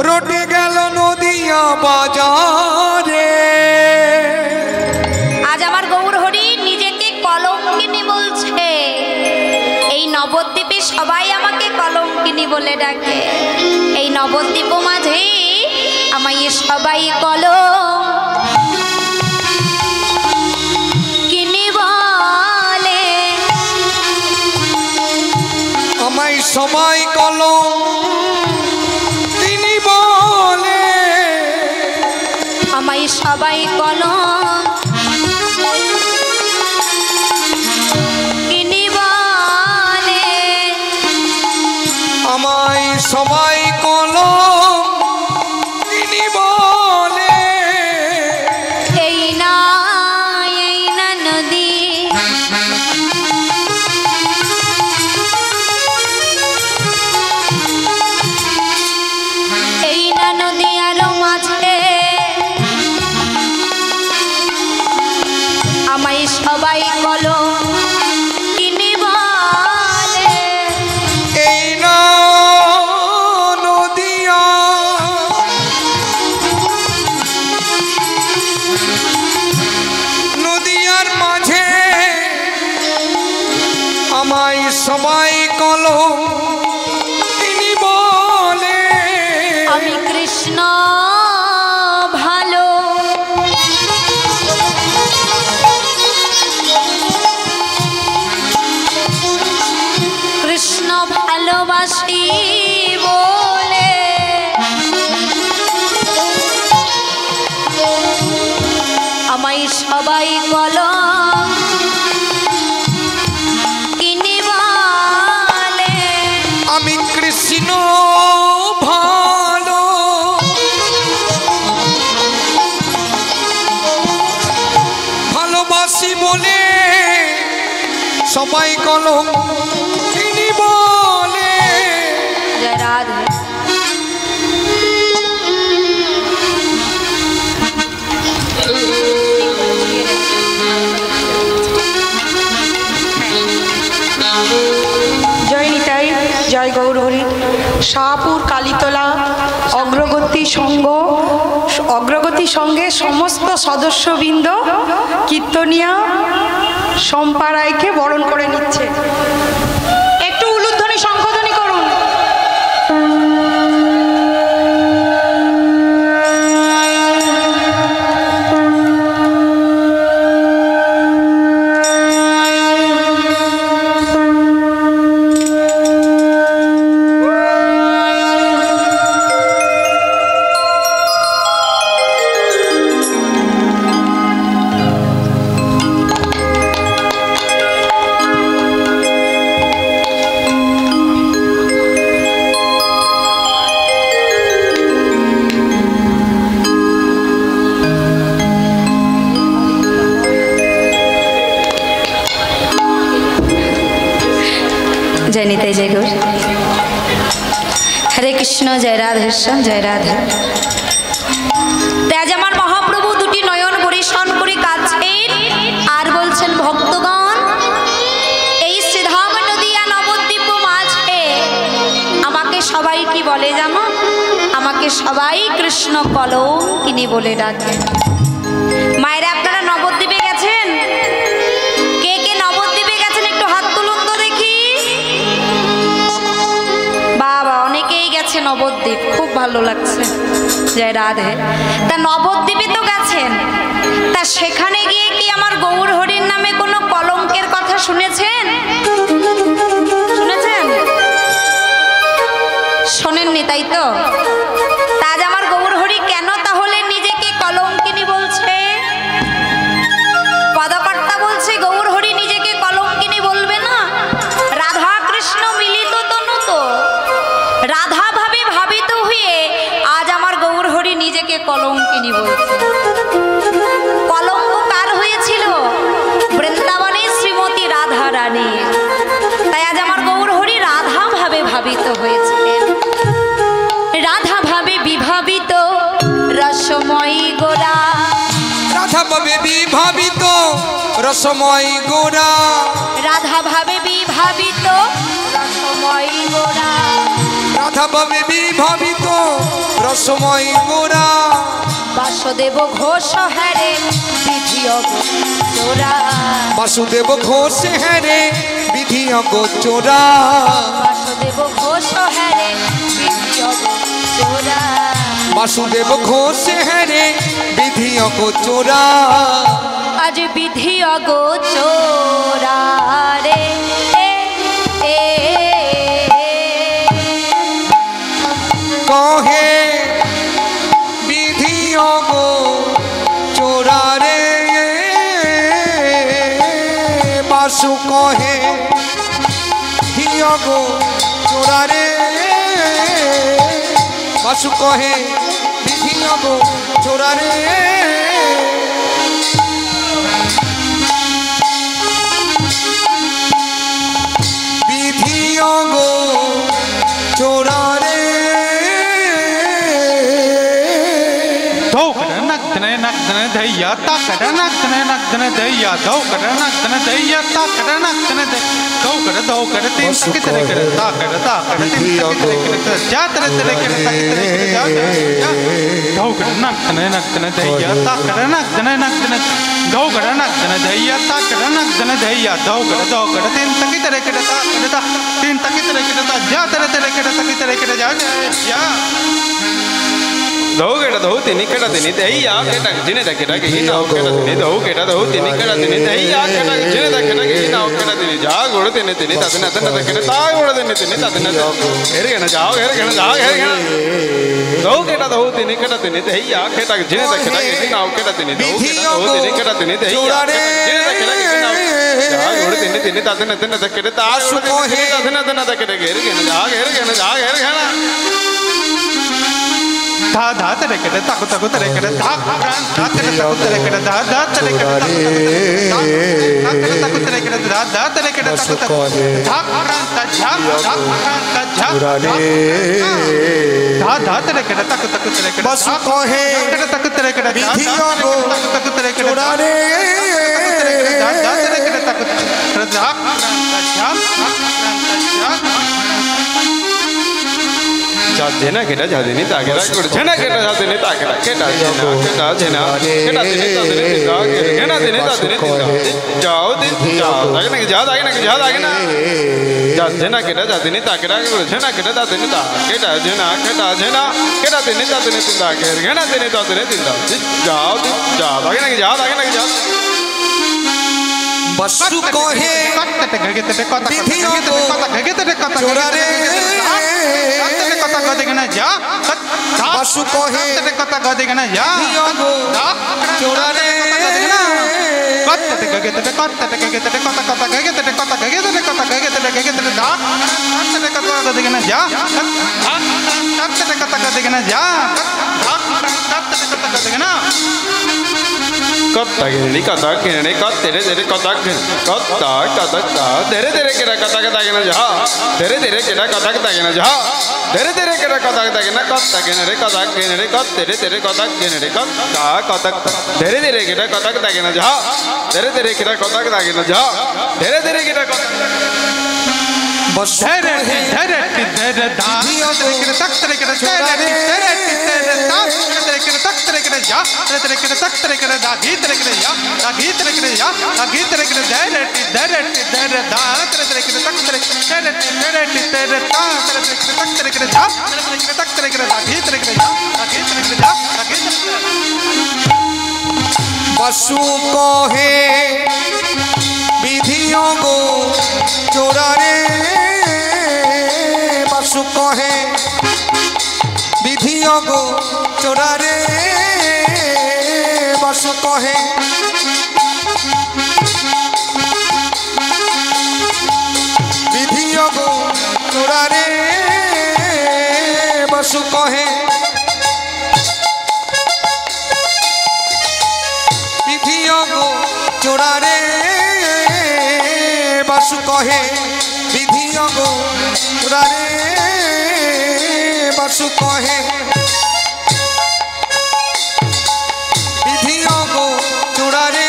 রটে গেল নদিয়া বাজারে। আজ আমার গৌর হরি নিজেকে কলঙ্কিনী বলছে। এই নবদ্বীপে সবাই আমাকে কলঙ্কিনী বলে ডাকে। এই নবদ্বীপ মাঝে আমায় সবাই কলঙ্কিনী বলে। আমায় সবাই কলঙ্কিনী বলে। আমায় সবাই কলঙ্কিনী বলে। আমায় সবাই কলঙ্কিনী বলে। এই না নদী, এই না নদী আরো মাঝে আমায় সবাই কলঙ্কিনী বলে। এই না নদিয়া নদিয়ার মাঝে আমায় সবাই কলঙ্কিনী বলে। আমি কৃষ্ণ ভালো, কৃষ্ণ ভালোবাসি বলে। আমায় সবাই কলঙ্কিনী বলে। কলম তিনি বলে। জয় রাধে। জয় নিতাই, জয় গৌরহরি। শাহপুর কালীতলা অগ্রগতি সঙ্গে সমস্ত সদস্যবৃন্দ কীর্তনিয়া শম্পা রায়কে বরণ করে নিচ্ছে। একটু উলুধ্বনি শঙ্খধ্বনি করুন। जय निताई, जय गौर। हरे कृष्ण, जय राधे श्याम, जय राधे। তেজ আমার মহাপ্রভু দুটি নয়ন পরিশন করে কাঁদছেন আর বলছেন, ভক্তগণ, এই শ্রীধাম নদিয়া নবদ্বীপ মাঝে আমাকে সবাই কি বলে জানো? আমাকে সবাই কৃষ্ণ কলঙ্কিনী বলে ডাকে। মায়েরা, আপনারা নবদ্বীপে গেছেন? কে কে নবদ্বীপে গেছেন একটু হাত তুলুন তো দেখি। বাবা, অনেকেই গেছে নবদ্বীপ, খুব ভালো লাগছে। জয় রাধে। তা নবদ্বীপে তো গেছেন, তা সেখানে গিয়ে কি আমার গৌর হরির নামে কোনো কলঙ্কের কথা শুনেছেন? শুনেছেন? শোনেননি, তাই তো? তা আজ আমার গৌর হরি কেন তাহলে নিজেকে কলঙ্কিনী বলছে? পদকর্তা বলছে গৌর হরি নিজেকে কলঙ্কিনী বলবে না। রাধা কৃষ্ণ মিলিত তনু তো, রাধা ভাবে ভাবিত হয়ে আজ আমার গৌর হরি নিজেকে কলঙ্কিনী বলছে। কলঙ্ক কার হয়েছিল? বৃন্দাবনে শ্রীমতী রাধা রানী। তাই আজ আমার গৌর হরি রাধা ভাবে ভাবিত হয়েছিলেন। রাধা ভাবে বিভাবিত রসময়ী গোরা, রাধা ভাবে বিভাবিত রসময় গোরা, রাধা ভাবে বিভাবিত রসময়ী গোরা, রাধা ভাবে বিভাবিত রসময় গোরা। বাসুদেব ঘোষ হরে বিধি অগোচরা, বাসুদেব ঘোষ হ্যারে বিধি অগোচরা, বাসুদেব ঘোষ হরে বিধি অগোচরা, বাসুদেব ঘোষ হ্যারে বিধি অগোচরা। আজ বিধি অগোচরা রে কহে বিধি অগোচরা রে, বাসু কহে বিধি অগোচরা রে, বাসু কহে বিধি অগোচরা রে। বিধি অগোচরা রে। नक्तन दैया ताकड़ नक्तन दैया दौकड़ नक्तन दैया ताकड़ नक्तन दौकड़ दौकड़ तीन कितने कर ताकड़ तीन कितने कर जा तेरे तेरे कर कितने जा दौकड़ नक्तन दैया ताकड़ नक्तन दौकड़ नक्तन दैया ताकड़ नक्तन दैया दौकड़ दौकड़ तीन कितने कर ताकड़ तीन कितने कर जा तेरे तेरे कर कितने कर जा जा दो केटा दो तीन केटा तीन दैया केटा जिने दा केटा के ना केटा तीन दो केटा दो तीन केटा तीन दैया केटा जिने दा केटा के ना केटा तीन जा गोड़ तीन तीन तदन तदन दा केटा ता गोड़ तीन तीन तदन हेर केना जाओ हेर केना जाओ हेर केना दो केटा दो तीन केटा तीन दैया केटा जिने दा केटा के ना केटा तीन दो केटा दो तीन केटा तीन दैया जिने दा केटा के ना जा गोड़ तीन तीन तदन तदन दा केटा ता गोड़ तीन तदन तदन दा केटा हेर केना जा हेर केना धा धा तेरे के ताको ताको तेरे के धा धा तेरे ताको तेरे के धा धा तेरे के ताको तेरे के धा धा तेरे के ताको ताको धा धा धा तेरे के ताको ताको तेरे के बस कहे ताको तेरे के विधियों को ताको तेरे के चुराने धा धा तेरे के ताको धा जेना केटा जादेनी ताकेरा जेना केटा जादेनी ताकेरा केटा जेना केटा जेना केटा देने तादेनी ताके केना देने तादेनी जाओ दिन जाओ आगे ना जा आगे ना जा जेना केटा जादेनी ताकेरा जेना केटा जादेनी ता केटा जेना केटा देने तादेनी ताके केना देने तादेनी जाओ दिन जाओ आगे ना जा बस कहे विधियों को चुराने कथा कदे ना जा बस कहे कथा कदे ना जा विधियों को चुराने कत्ता गिरनी कत्ता गिरनी तेरे तेरे कत्ता कत्ता कत्ता तेरे तेरे केरा कत्ता कत्ता गिरना जा तेरे तेरे केरा कत्ता कत्ता गिरना जा तेरे तेरे केरा कत्ता कत्ता गिरना कत्ता गिरने कत्ता तेरे तेरे कत्ता गिरने कत्ता कत्ता तेरे तेरे केरा कत्ता कत्ता गिरना जा तेरे तेरे केरा कत्ता कत्ता गिरना जा तेरे तेरे केरा बस धरे धरे धरे धा तेरे के तक तेरे के धरे धरे तेरे ता तेरे के तक तेरे के जा तेरे के तक तेरे के दा गी तेरे के जा दा गी तेरे के जा दा गी तेरे के धरे धरे धरे धा तेरे के तक तेरे धरे धरे तेरे ता तेरे के तक तेरे के जा तेरे के तक तेरे के दा गी तेरे के जा दा गी तेरे के जा दा गी बसु कहे विधियों को चुराने बसु कहे विधियों को चुराने बसु कहे विधियों को चुराने बसु कहे विधियों को चुराने बसु कहे विधियों को चुराने बसु कहे विधियों को चुराने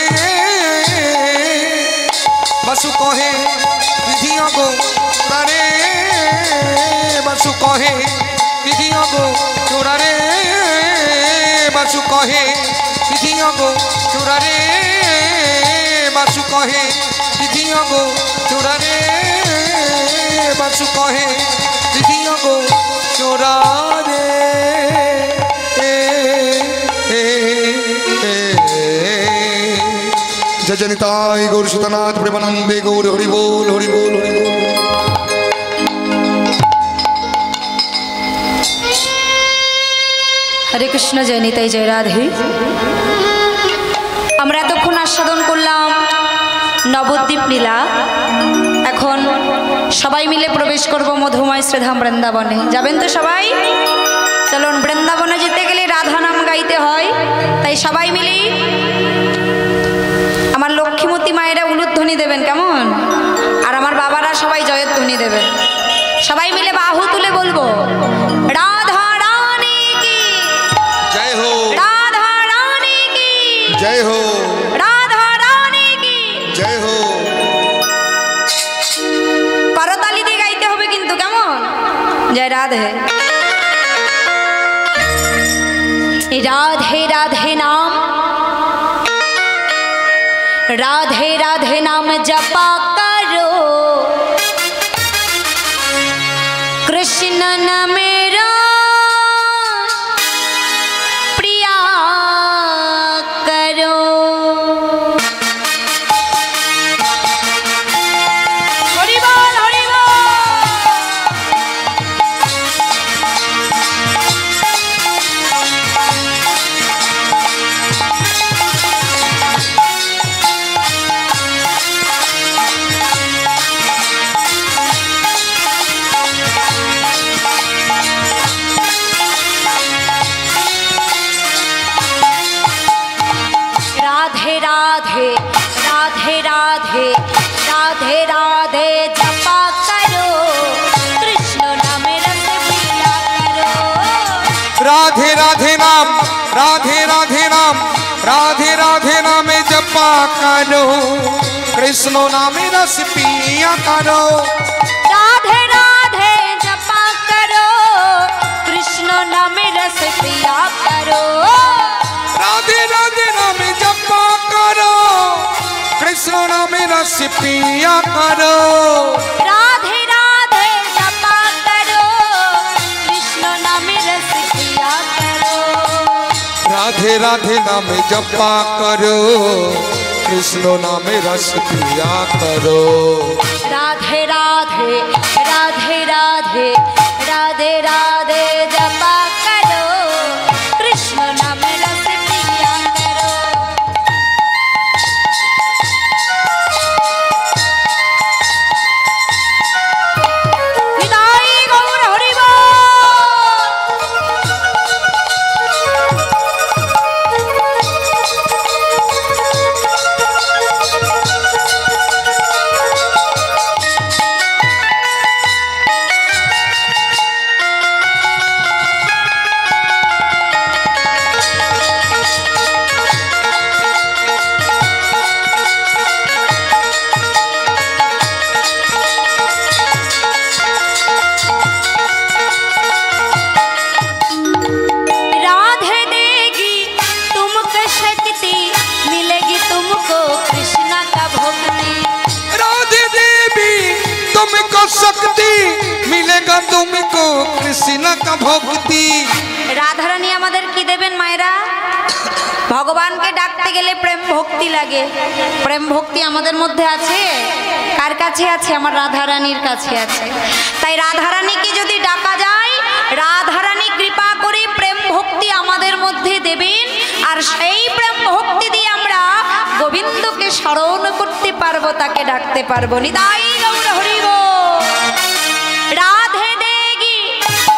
बसु कहे विधियों को चुराने बसु कहे विधियों को चुराने बसु कहे विधियों को चुराने बसु कहे विधियों को चुराने बसु कहे विधियों को चुराने जय जनिताय गौर सुतनाथ प्रेमानंदे गौर हरि बोल हरि बोल हरि बोल। हरे कृष्ण जय निताई जय राधे। আমরা এতক্ষণ আস্বাদন করলাম নবদ্বীপ লীলা। এখন সবাই মিলে প্রবেশ করব মধুময় শ্রীধাম বৃন্দাবনে। যাবেন তো সবাই? চলুন, বৃন্দাবনে যেতে গেলে রাধা নাম গাইতে হয়, তাই সবাই মিলেই আমার লক্ষ্মীমতী মায়েরা উলুধ্বনি দেবেন, কেমন? আর আমার বাবারা সবাই জয়ধ্বনি দেবেন। সবাই মিলে বাহু তুলে বলবো রাধা রানী কি जय हो রাধা রানী কি जय हो রাধা রানী কি जय हो। করতালি দিয়ে গাইতে হবে কিন্তু, কেমন? জয় রাধে। রাধে রাধে নাম राधे राधे नाम जपा करो, कृष्ण न मेरा प्रिया करो। हरि बोल हरि बोल। राधे राधे नाम, राधे राधे नाम, राधे राधे नाम जपा करो, कृष्ण नाम रस पिया करो। राधे राधे जपा करो, कृष्ण नाम रस पिया करो। राधे राधे नाम जपा करो, कृष्ण नाम रस पिया करो। राधे राधे जपा करो, कृष्ण नाम रस पिया करो। राधे राधे नाम जपा करो, कृष्ण नाम रस पिया करो। राधे राधे राधे राधे राधे राधे जपा करो, कृष्ण नाम रस पिया करो। निताई गौर हरि बोल। राधे देगी तुमको शक्ति, मिलेगी तुमको कृष्णा का भक्ति। राधे देवी तुमको शक्ति, मिलेगा तुमको कृष्ण का भक्ति। রাধারানী আমাদের কি দেবেন মায়েরা? ভগবানকে ডাকতে গেলে প্রেম ভক্তি লাগে। প্রেম ভক্তি আমাদের মধ্যে আছে? কার কাছে আছে? আমার রাধারানীর কাছে আছে। তাই রাধারানীকে যদি ডাকা যায়, রাধারানী কৃপা করে প্রেম ভক্তি আমাদের মধ্যে দেবেন, আর সেই প্রেম ভক্তি দিয়ে আমরা গোবিন্দকে স্মরণ করতে পারবো, তাকে ডাকতে পারবো। নিতাই গৌর হরি बोल। राधे देगी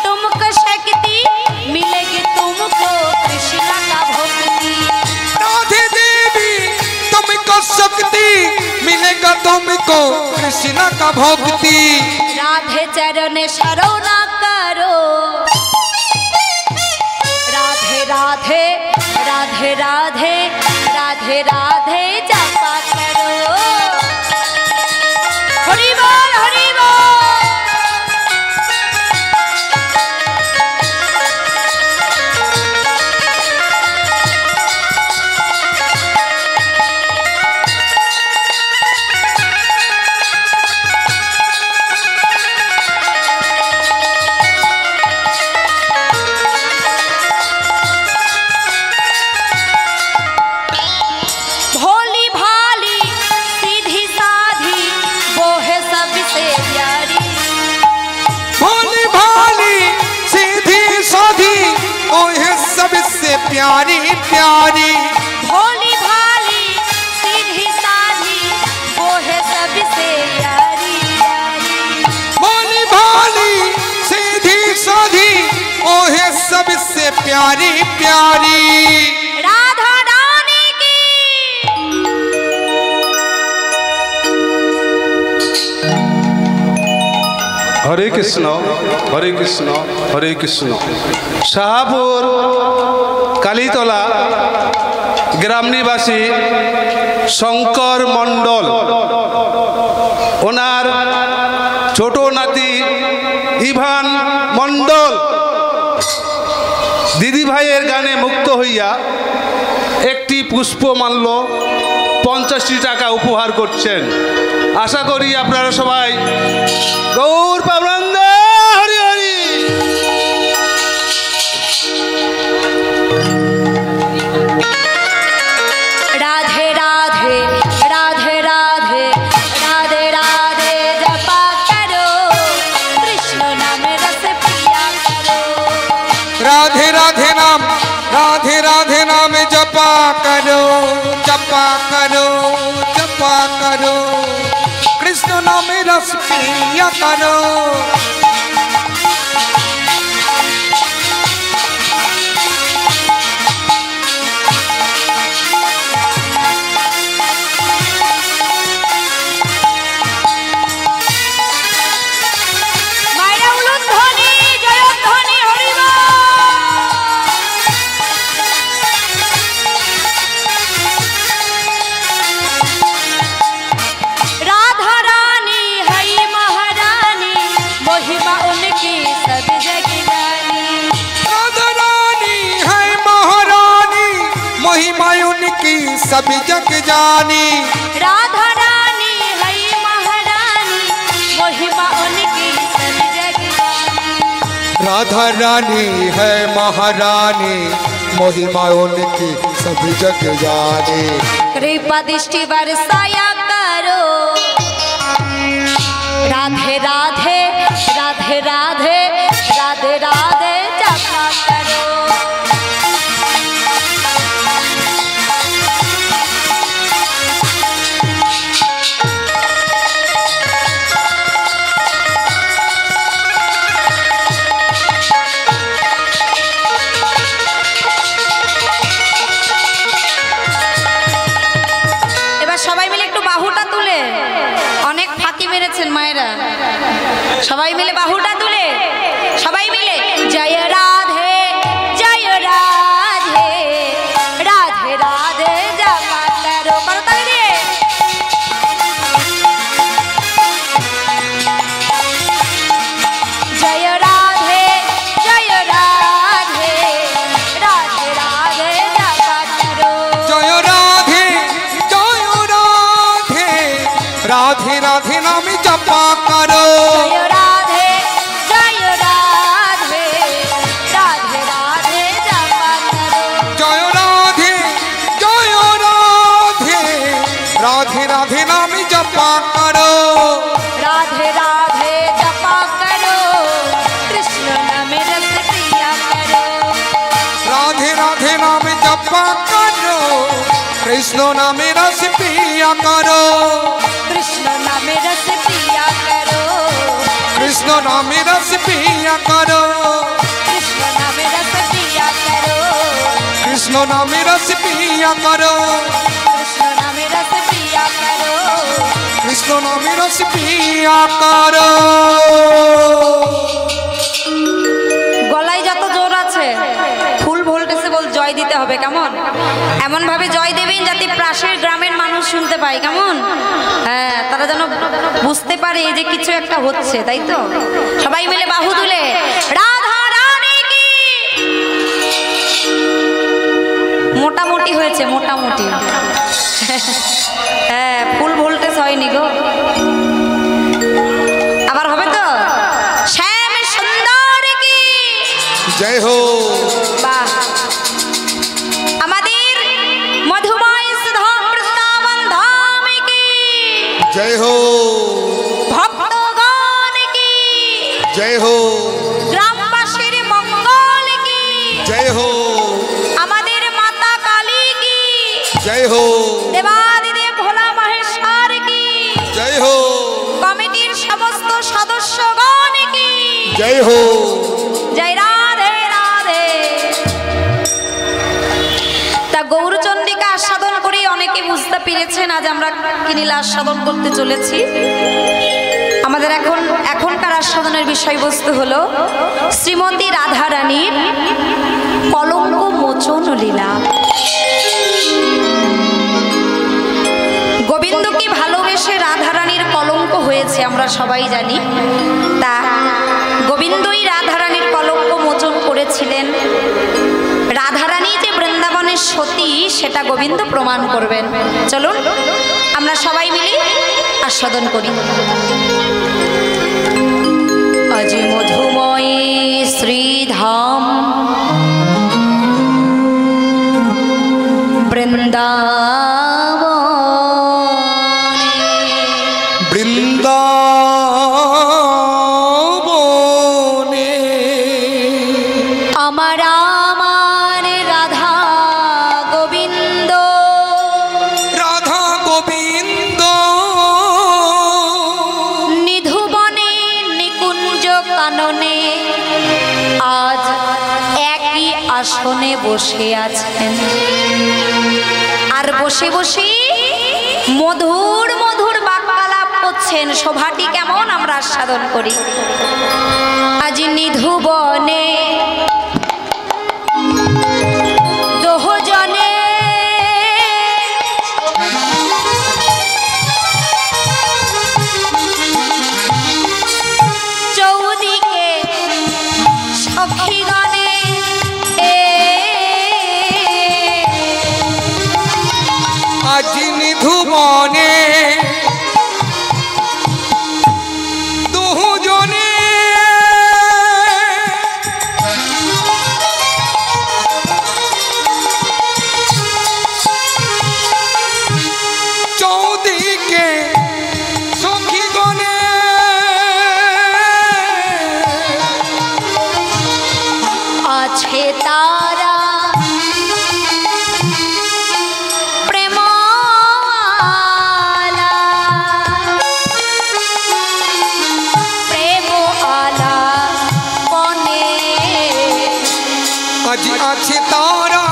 तुमको शक्ति, मिलेगी तुमको कृष्ण का भक्ति। राधे देवी तुमको शक्ति, मिलेगा तुमको कृष्ण का भक्ति। राधे चरण शरण करो, राधे राधे राधे राधे राधे राधे जपा करो। हरि बोल हरि बोल। भोली भाली सीधी साधी, वो है सबसे प्यारी। भोली भाली सीधी साधी, ओ है सबसे प्यारी प्यारी। भोली भाली सीधी साधी, वो है सबसे यारी यारी। भोली भाली सीधी साधी, ओ है सबसे प्यारी प्यारी। राधा रानी की। हरे कृष्ण हरे कृष्ण हरे कृष्ण। শাহাপুর কালীতলা গ্রাম নিবাসী শঙ্কর মণ্ডল, ওনার ছোট নাতি ইভান মণ্ডল দিদি ভাইয়ের গানে মুক্ত হইয়া একটি পুষ্পমাল্য 50টি টাকা উপহার করছেন। আশা করি আপনারা সবাই গৌর পাবনন্দ হরি হরি। राधे राधे राधे राधे राधे राधे जपा करो, कृष्ण नाम रस पिया करो। राधे राधे नाम, राधे राधे नाम जपा करो, जपा करो, जपा करो, कृष्ण नाम रस पिया करो। মায়েরা উলুধ্বনি জয়ধ্বনি হরি बोल। सभी जग जानी। राधा रानी है महारानी महिमा उनकी सभी जग जानी। राधा रानी है महारानी महिमा उनकी सभी जग जानी। कृपा दृष्टि बरसाया करो राधे राधे राधे राधे राधे राधे जपा करो। সবাই মিলে একটু বাহুটা তুলে, অনেক ফাঁকি মেরেছেন মায়েরা, সবাই মিলে বাহুটা তুলে সবাই মিলে জয় রাধে জয় রাধে রাধে রাধে জপা করো। করতালি দিয়ে জয় রাধে জয় রাধে রাধে রাধে জপা করো। जय राधे राधे राधे नाम जपा करो। जय राधे जय राधे राधे राधे जपा करो। जय राधे राधे राधे नाम जपा करो। राधे राधे जपा करो कृष्ण नाम रस पिया करो। राधे राधे नाम जपा करो कृष्ण नाम रस पिया करो। कृष्ण नाम रस पिया करो। कृष्ण नाम रस पिया करो। कृष्ण नाम रस पिया करो। कृष्ण नाम रस पिया करो। कृष्ण नाम रस पिया करो। कृष्ण नाम रस पिया करो। গলায় যত জোর আছে ফুল ভোল্টেজে বল জয় দিতে হবে, কেমন? এমন ভাবে জয় দেবেন যাতে পাশের গ্রামের মানুষ শুনতে পায়, কেমন? হ্যাঁ, তারা যেন বুঝতে পারে যে কিছু একটা হচ্ছে, তাই তো? সবাই মিলে বাহু তুলে রাধা রানী কি। মোটামুটি হয়েছে, মোটামুটি। হ্যাঁ, ফুল ভোল্টেজ হয়নি গো, আবার হবে তো। শ্যাম সুন্দর কি जय हो। বাহ। আমাদের মধুময় সুধা বৃন্দাবন ধাম কি जय हो। ভক্তগণ কি जय हो। গ্রামবাসীর মঙ্গল কি जय हो। আমাদের মাতা কালী কি जय हो। দেবাদিদেব ভোলা মহেশ্বর কি जय हो। কমিটির সমস্ত সদস্যগণ কি जय हो। জয় রাধে রাধে। তা গৌরচন্ডিকা আস্বাদন করে অনেকে বুঝতে পেরেছেন আজ আমরা কি নীলা আস্বাদন করতে চলেছি। আমাদের এখনকার আস্বাদনের বিষয়বস্তু হলো শ্রীমতী রাধা রানীর কলঙ্ক মোচন লীলা। গোবিন্দকে ভালোবেসে রাধা রানীর কলঙ্ক হয়েছে আমরা সবাই জানি। তা গোবিন্দই রাধা রানীর কলঙ্ক মোচন করেছিলেন। রাধারানী যে বৃন্দাবনের সতী সেটা গোবিন্দ প্রমাণ করবেন। চলুন আমরা সবাই মিলে আস্বাদন করি। আজ মধুময় শ্রীধাম বৃন্দাবন বৃন্দাবনে আমার আমার রাধা গোবিন্দ রাধা গোবিন্দ নিধুবনে নিকুঞ্জ কাননে আজ একই আসনে বসে আছেন। আর বসে বসে মধুর মধুর বাক্যালাপ করছেন। শোভাটি কেমন আমরা আস্বাদন করি। আজ নিধুবনে দোহজনে চৌদিকে সখীগণে আছে তারা প্রেম আলা প্রেম আলা পনে আজ আছে তারা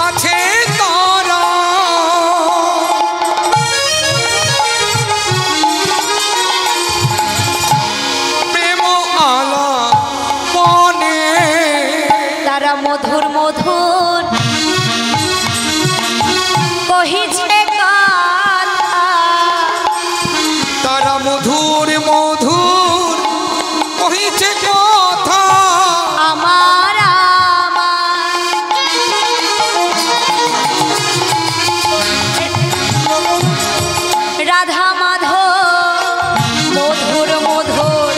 আছে তারা প্রেম আলা পনে তারা মধুর মধুর কহিছে কথা তারা মধুর মধুর কহিছে কথা আমার রাধা মাধব মধুর মধুর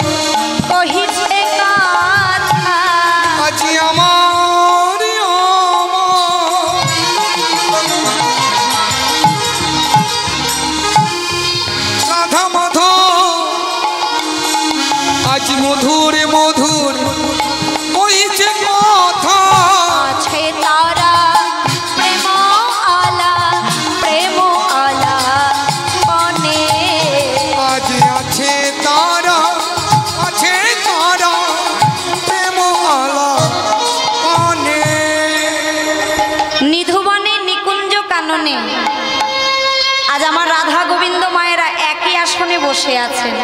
কহিছে কথা আজি আমার রাধা মাধব আজ মধুর মধুর কইছে কথা আছে তারা প্রেম আলা প্রেম আলা পনে আজ আছে তারা আছে তারা প্রেম আলা পানে নিধুবনে নিকুঞ্জ কাননে আজ আমার রাধা গোবিন্দ মায়েরা একই আসনে বসে আছেন।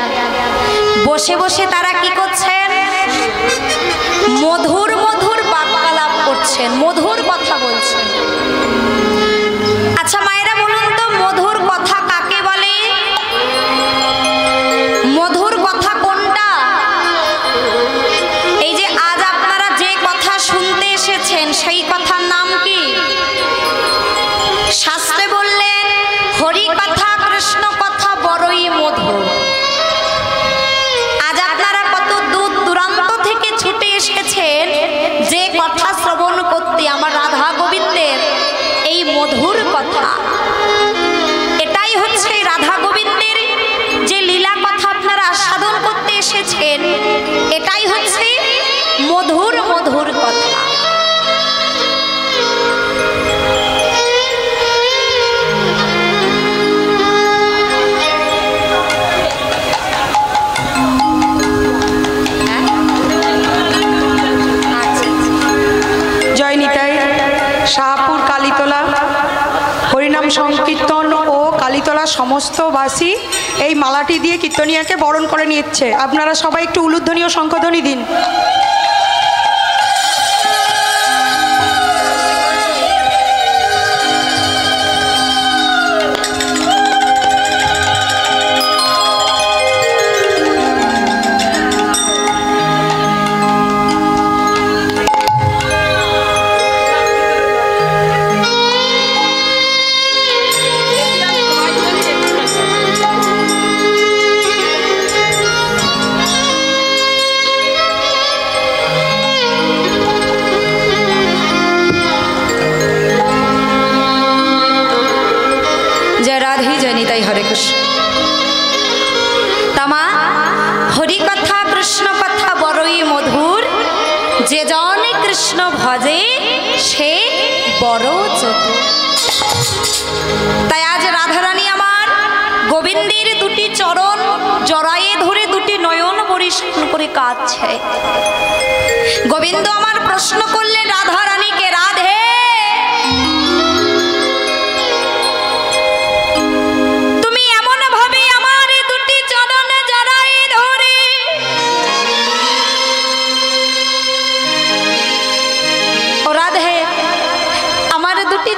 বসে বসে তারা কি করছেন? মধুর মধুর বাক্যালাপ করছেন, মধুর কথা বলছেন। আচ্ছা মায়েরা বলুন তো, মধুর কথা কাকে বলে? মধুর কথা কোনটা? এই যে আজ আপনারা যে কথা শুনতে এসেছেন সেই কথার নাম কি? শাস্ত্রে বললেন হরি কথা কৃষ্ণ কথা বড়ই মধুর। আজ আপনারা কত দূর দূরান্ত থেকে ছুটে এসেছেন যে কথা শ্রবণ করতে, আমার রাধা গোবিন্দের এই মধুর কথা। এটাই হচ্ছে রাধা গোবিন্দের যে লীলা কথা আপনারা আস্বাদন করতে এসেছেন, এটাই হচ্ছে মধুর মধুর কথা। জয় নিতাই। শাহপুর কালীতলা হরিনাম সংকীর্তন ও কালীতলা সমস্তবাসী এই মালাটি দিয়ে কীর্তনিয়াকে বরণ করে নিচ্ছে। আপনারা সবাই একটু উলুধ্বনি ও শঙ্খধ্বনি দিন। जय राधे जय निताई हरे कृष्ण। तमा हरि कथा कृष्ण कथा बड़ई मधुर, जे जने कृष्ण भजे से बड़ चतुर। ताई आज राधारानी आमार गोविंदेर दुटी चरण जड़ाइए धरे दुटी नयन परिष्कार करे काঁদছে। गोविंद आमार प्रश्न करलेन राधारानी के, राधे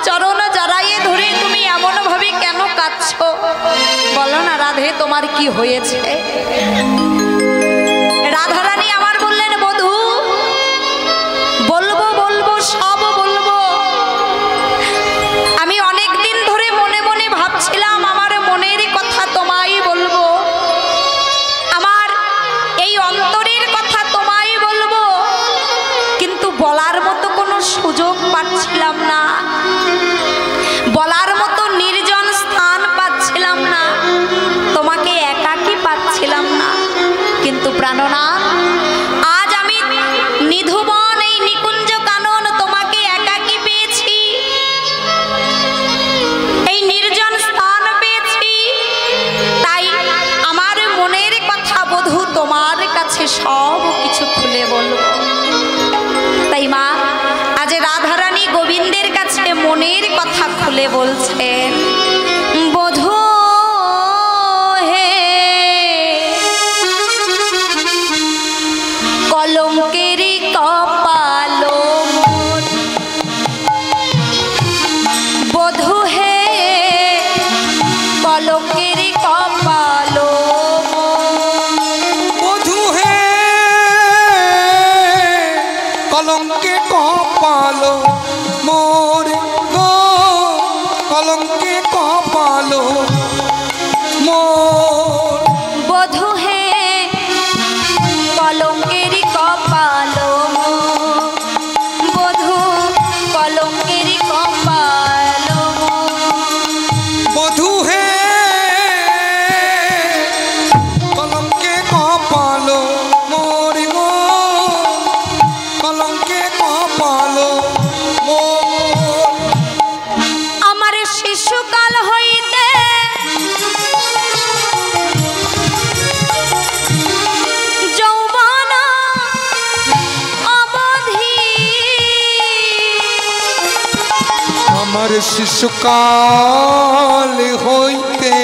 चरण जड़ाइए धरे तुम एमन भावे केन काঁদছো? बोलो ना राधे तुम्हार की হয়েছে? राधारानी आमार बोललेन, बधू बोलबो बोलबो सब बोलबो। आमी अनेक दिन धरे मने मने भाबछिलाम आमार मनेर कथा तोमाई बोलबो, आमार एई अंतरेर कथा तोमाई बोलबो, किन्तु बलार मतो कोनो सुयोग पाচ্ছিলাম ना, বলার মতো নির্জন স্থান পাচ্ছিলাম না, তোমাকে একাকী পাচ্ছিলাম না। কিন্তু প্রাণনাথ, আজ আমি নিধুবন এই নিকুঞ্জ বলছেন বধূ হে কলঙ্কেরই কপালো মোর, বধূ হে কলঙ্কেরই কপালো বধূ হে কলঙ্কে কপালো মোর গো, কলঙ্কে কপালো মোর। বধূ হে কলঙ্কেরই কপালো মোর, বধূ কলঙ্কেরই কপালো মোর। বধূ হে কলঙ্কে কপালো মোর গো, কলঙ্কে কপালো মোর। আমার শিশুকাল হইতে যৌবন অবধি, আমার শিশুকাল হইতে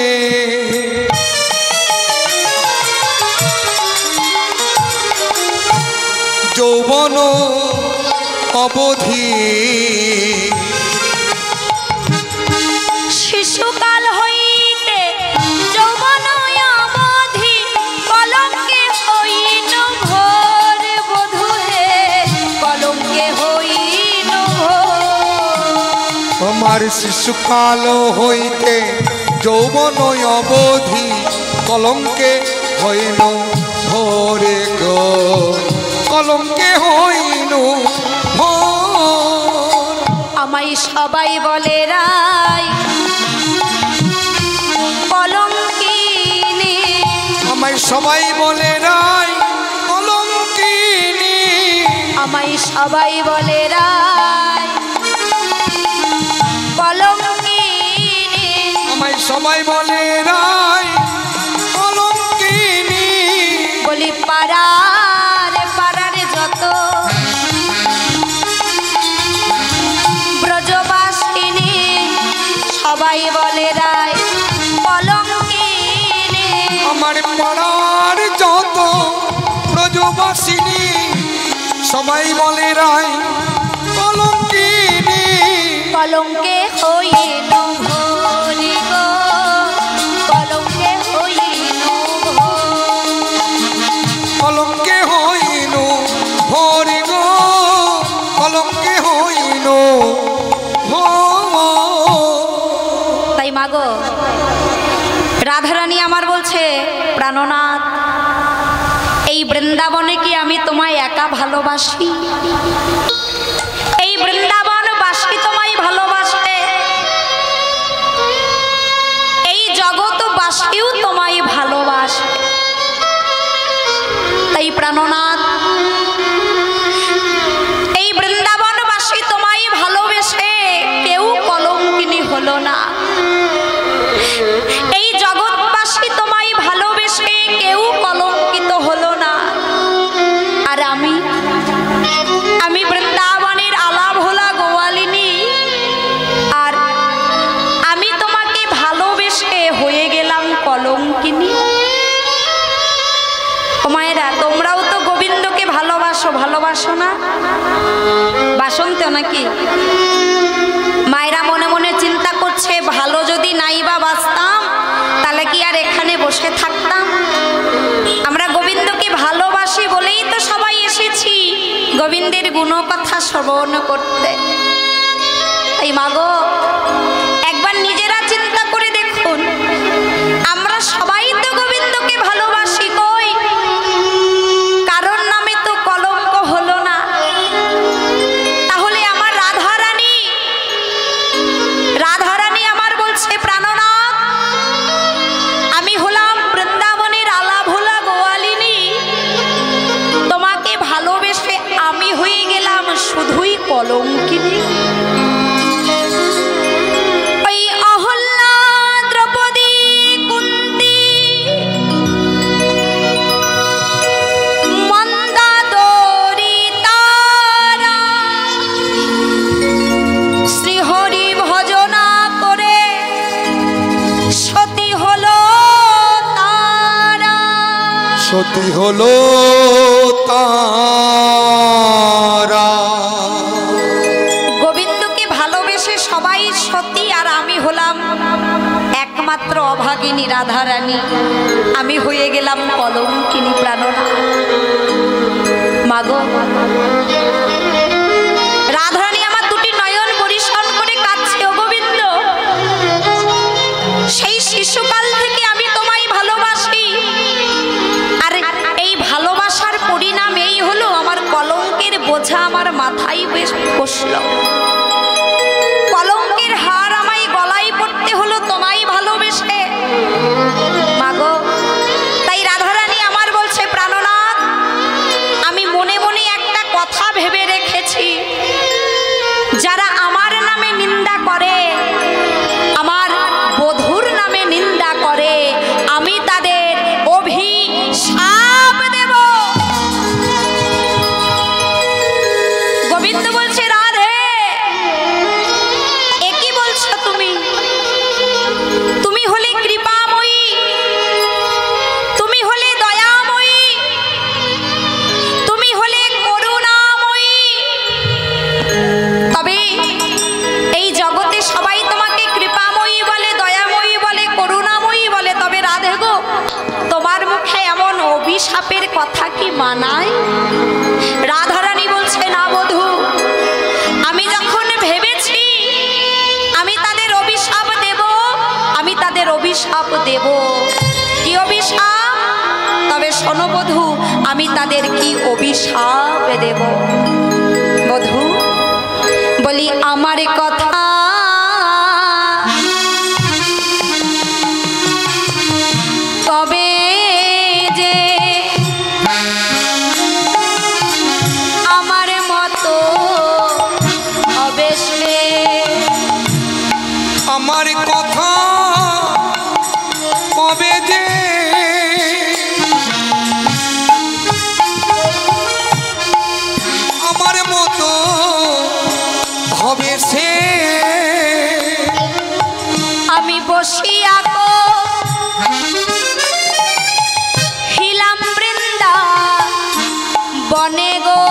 যৌবন অবধি, শিশুকাল হইতে যৌবন অবধি কলঙ্কে হইন ভোর, বধূ হে কলঙ্কে হইন ভোর। আমার শিশুকাল হইতে যৌবন অবধি কলঙ্কে হইন ভোরে গো, কলঙ্কে হইন ভোর। আমায় সবাই বলে রাই কলঙ্কিনী, আমায় সবাই বলে রাই কলঙ্কিনী, আমায় সবাই বলে রাই কলঙ্কিনী, আমায় সবাই বলে রাই কলঙ্কিনী। বলি পাড়ার পাড়ার যত ব্রজবাসিনী সবাই বলে রাই কলঙ্কিনী, আমার পাড়ার যত ব্রজবাসিনী সবাই বলে রাই কলঙ্কিনী। কলঙ্কে হইন ভোরি গো, কলঙ্কে হইন ভোর। কলঙ্কে হইন ভোরে গো, কলঙ্কে হইন ভোর। তাই মাগো রাধারানী আমার বলছে প্রাণনাথ, এই বৃন্দাবনে কি আমি তোমায় একা ভালোবাসি? এই বৃন্দাবনবাসী তোমায় ভালোবাসে, এই জগৎবাসীও তোমায় ভালোবাসে। তাই প্রাণনাথ এই বৃন্দাবনবাসী তোমায় ভালোবেসে কেউ কলঙ্কিনী হলো না, এই জগৎবাসী তোমায় ভালোবেসে কেউ কলঙ্কিত হলো না। আর আমি বৃন্দাবনের আলাভোলা গোয়ালিনী, আর আমি তোমাকে ভালোবেসে হয়ে গেলাম কলঙ্কিনী। ও মায়েরা, তোমরাও তো গোবিন্দকে ভালোবাসো, ভালোবাসো না? বাসন্ত নাকি? মায়েরা মনে মনে চিন্তা করছে, ভালো যদি নাই বা বাসতাম তাহলে কি আর এখানে বসে থাকতাম? আমরা গোবিন্দকে ভালোবাসি বলেই তো সবাই এসেছি গোবিন্দের গুণকথা শ্রবণ করতে। এই মাগো একবার নিজেরা চিন্তা করে দেখুন, আমরা সবাই তো গোবিন্দকে ভালোবাসি, কই কারণ নামে তো কলঙ্ক হলো না। তাহলে আমার রাধারানী আমার বলছে প্রাণনাথ, আমি হলাম বৃন্দাবনের আলাভোলা গোয়ালিনী, তোমাকে ভালোবেসে আমি হয়ে গেলাম শুধুই কলঙ্কিনী। সতী হলো তারা। গোবিন্দকে ভালোবেসে সবাই সতী, আর আমি হলাম একমাত্র অভাগিনী রাধারানী। আমি হয়ে গেলাম কলঙ্কিনী প্রাণনা। মাগো, রাধারানী আমার দুটি নয়ন পরিশন করে কাঁদছে। ও গোবিন্দ, সেই শিশুকাল থেকে আমি তোমায় ভালোবাসি, আর এই ভালোবাসার পরিণাম এই হলো আমার কলঙ্কের বোঝা আমার মাথায় বসল। কলঙ্কের হার আমায় গলায় পড়তে হলো তোমায় ভালোবেসে। মাগো, তাই রাধারানী আমার বলছে, প্রাণনাথ, আমি মনে মনে একটা কথা ভেবে রেখেছি, যারা আমার নামে নিন্দা করে, আমার বধূর নামে নিন্দা করে, আমি তাদের অভিশাপ দেব। গোবিন্দ বলছে, রাধে, এ কি বলছো তুমি? তুমি হলে কৃপাময়ী, তুমি হলে দয়াময়ী, তুমি হলে করুণাময়ী। তবে এই জগতে সবাই তোমাকে কৃপাময়ী বলে, দয়াময়ী বলে, করুণাময়ী বলে, তবে রাধে গো, তোমার মুখে এমন অভিশাপের কথা কি মানায়? রাধারানী বলছে, না বধূ, আমি যখন ভেবেছি আমি তাদের অভিশাপ দেব, আমি তাদের অভিশাপ দেব। কি অভিশাপ? তবে শোনো বধূ, আমি তাদের কি অভিশাপ দেব? বধূ বলি, আমার কথা তবে যে আমার মতো হবে সে। আমার কথা কবে যে আমার মতো হবে সে। আমি বসিয়া গো হিলাম বৃন্দা বনে গো,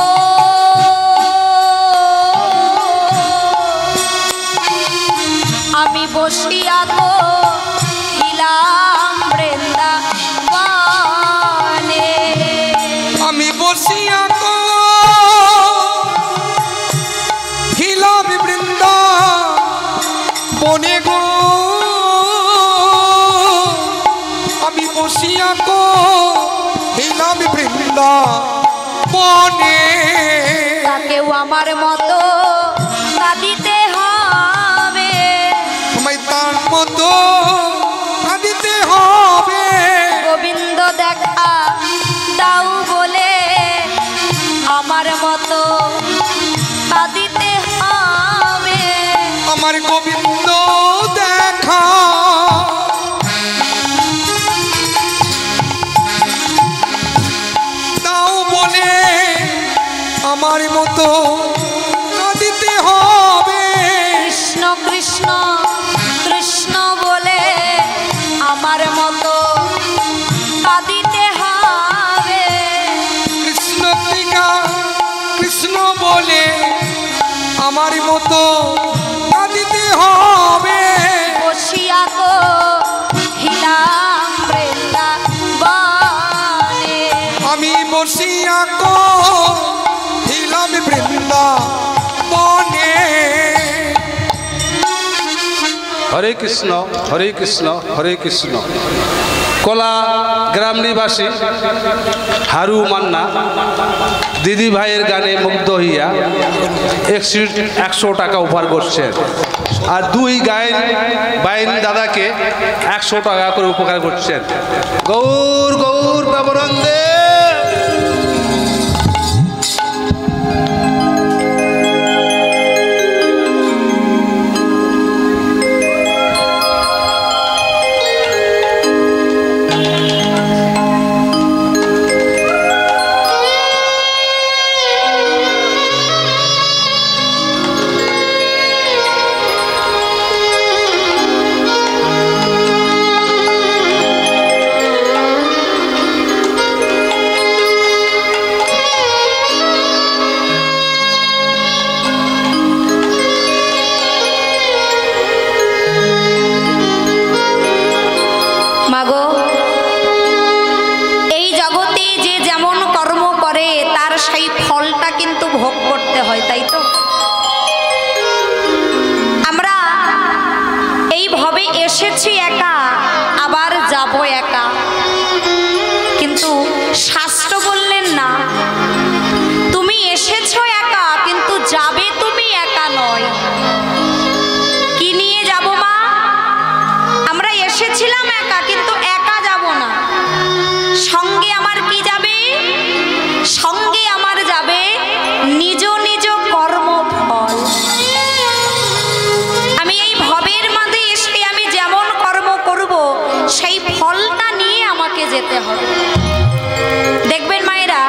আমি বসিয়া গো হিলাম বৃন্দা বনে। আমি বসিয়া গো হিলাম বৃন্দা বনে গো, আমি বসিয়া গো হিলাম বৃন্দা বনে। তাকেও আমার মতো কাঁদিতে হবে, তোমায় তার মতো কাঁদিতে হবে। গোবিন্দ দেখা দাও বলে আমার মতো কাঁদিতে হবে। আমার গোবিন্দ দেখা দাও বলে আমার মতো কাঁদিতে হবে। কৃষ্ণ কৃষ্ণ কৃষ্ণ বলে আমার মতো কাঁদিতে হবে। কৃষ্ণ টিকা কৃষ্ণ বলে আমার মতো কাঁদিতে হবে। বসিয়া গো হিলাম বৃন্দাবনে। আমি বসিয়া গো হিলাম বৃন্দা বনে। হরে কৃষ্ণ হরে কৃষ্ণ হরে কৃষ্ণ। কলা গ্রাম নিবাসী হারু মান্না দিদি ভাইয়ের গানে মুগ্ধ হইয়া 100 টাকা উপহার করছেন, আর দুই বাইন দাদাকে 100 টাকা করে উপকার করছেন। গৌর গৌর প্রেমানন্দে। এসেছি একা আবার যাব একা, কিন্তু শাস্ত্র বললেন না, তুমি এসেছো একা কিন্তু যাবে তুমি একা নয়। কি নিয়ে যাব মা? আমরা এসেছিলাম একা কিন্তু একা যাব না, সঙ্গে আমার কি যাবে? সঙ্গে আমার যাবে নিজ নিজ কর্মফল। আমি এই ভবের মাঝে এসে আমি যেমন কর্ম করব সেই ফলটা নিয়ে আমাকে যেতে হবে। দেখবেন মায়েরা,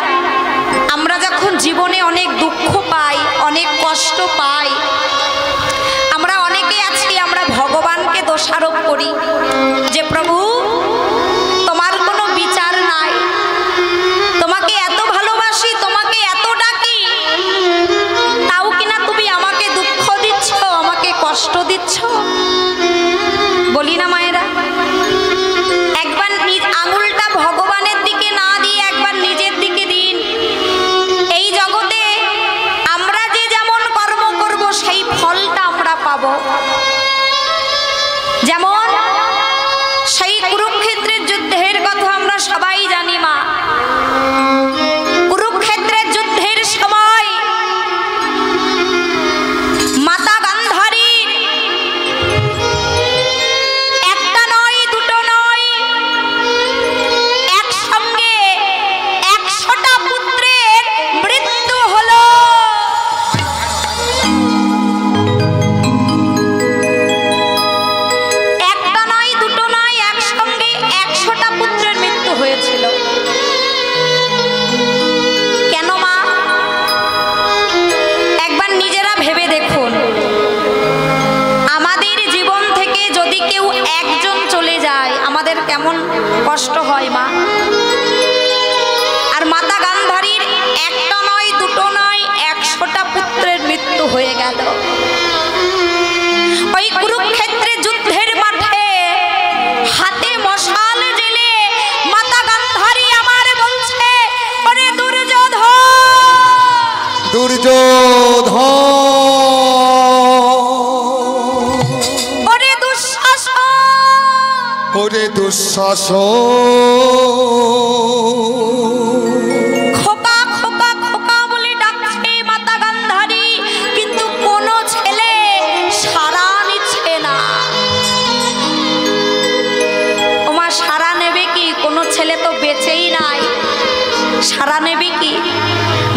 আমরা যখন জীবনে অনেক দুঃখ পাই, অনেক কষ্ট পাই, আমরা অনেকে আছি আমরা ভগবানকে দোষারোপ করি যে প্রভু তোমার কোনো বিচার নাই, তোমাকে এত ভালোবাসি, তোমাকে এত ডাকি, তাও কিনা তুমি আমাকে দুঃখ দিচ্ছ, আমাকে কষ্ট দিচ্ছ। বলি না মায়েরা? একবার আঙুলটা ভগবানের দিকে না দিয়ে একবার নিজের দিকে দিন। এই জগতে আমরা যে যেমন কর্ম করব সেই ফলটা আমরা পাব। যেমন সেই কুরুক্ষেত্রের যুদ্ধের কথা আমরা সবাই জানি মা। কুরুক্ষেত্রের যুদ্ধের সময় মাতা গান্ধারীর একটা নয় দুটো নয়, একসঙ্গে 100টা পুত্রের মৃত্যু হলো। একটা নয় দুটো নয়, একসঙ্গে 100টা পুত্রের মৃত্যু হয়েছিল। কেন মা? একবার নিজেরা ভেবে দেখুন, আমাদের জীবন থেকে যদি কেউ একজন চলে যায় আমাদের কেমন কষ্ট হয় মা। আর মাতা গান্ধারীর একটা নয় দুটো নয় 100টা পুত্রের মৃত্যু হয়ে গেল। ওই কুরুক্ষেত্রে যুদ্ধের মাঠে হাতে মশাল জেলে মাতা গান্ধারী আমার বলছে, ওরে দুর্যোধন, দুর্যোধন, ওরে দুঃশাসন, ওরে দুঃশাসন, খোকা খোকা খোকা বলে ডাকছে মাতা গান্ধারী, কিন্তু কোনো ছেলে সাড়া নিচ্ছে না। ওমা সাড়া নেবে কি? কোনো ছেলে তো বেঁচেই নাই, সাড়া নেবে কি?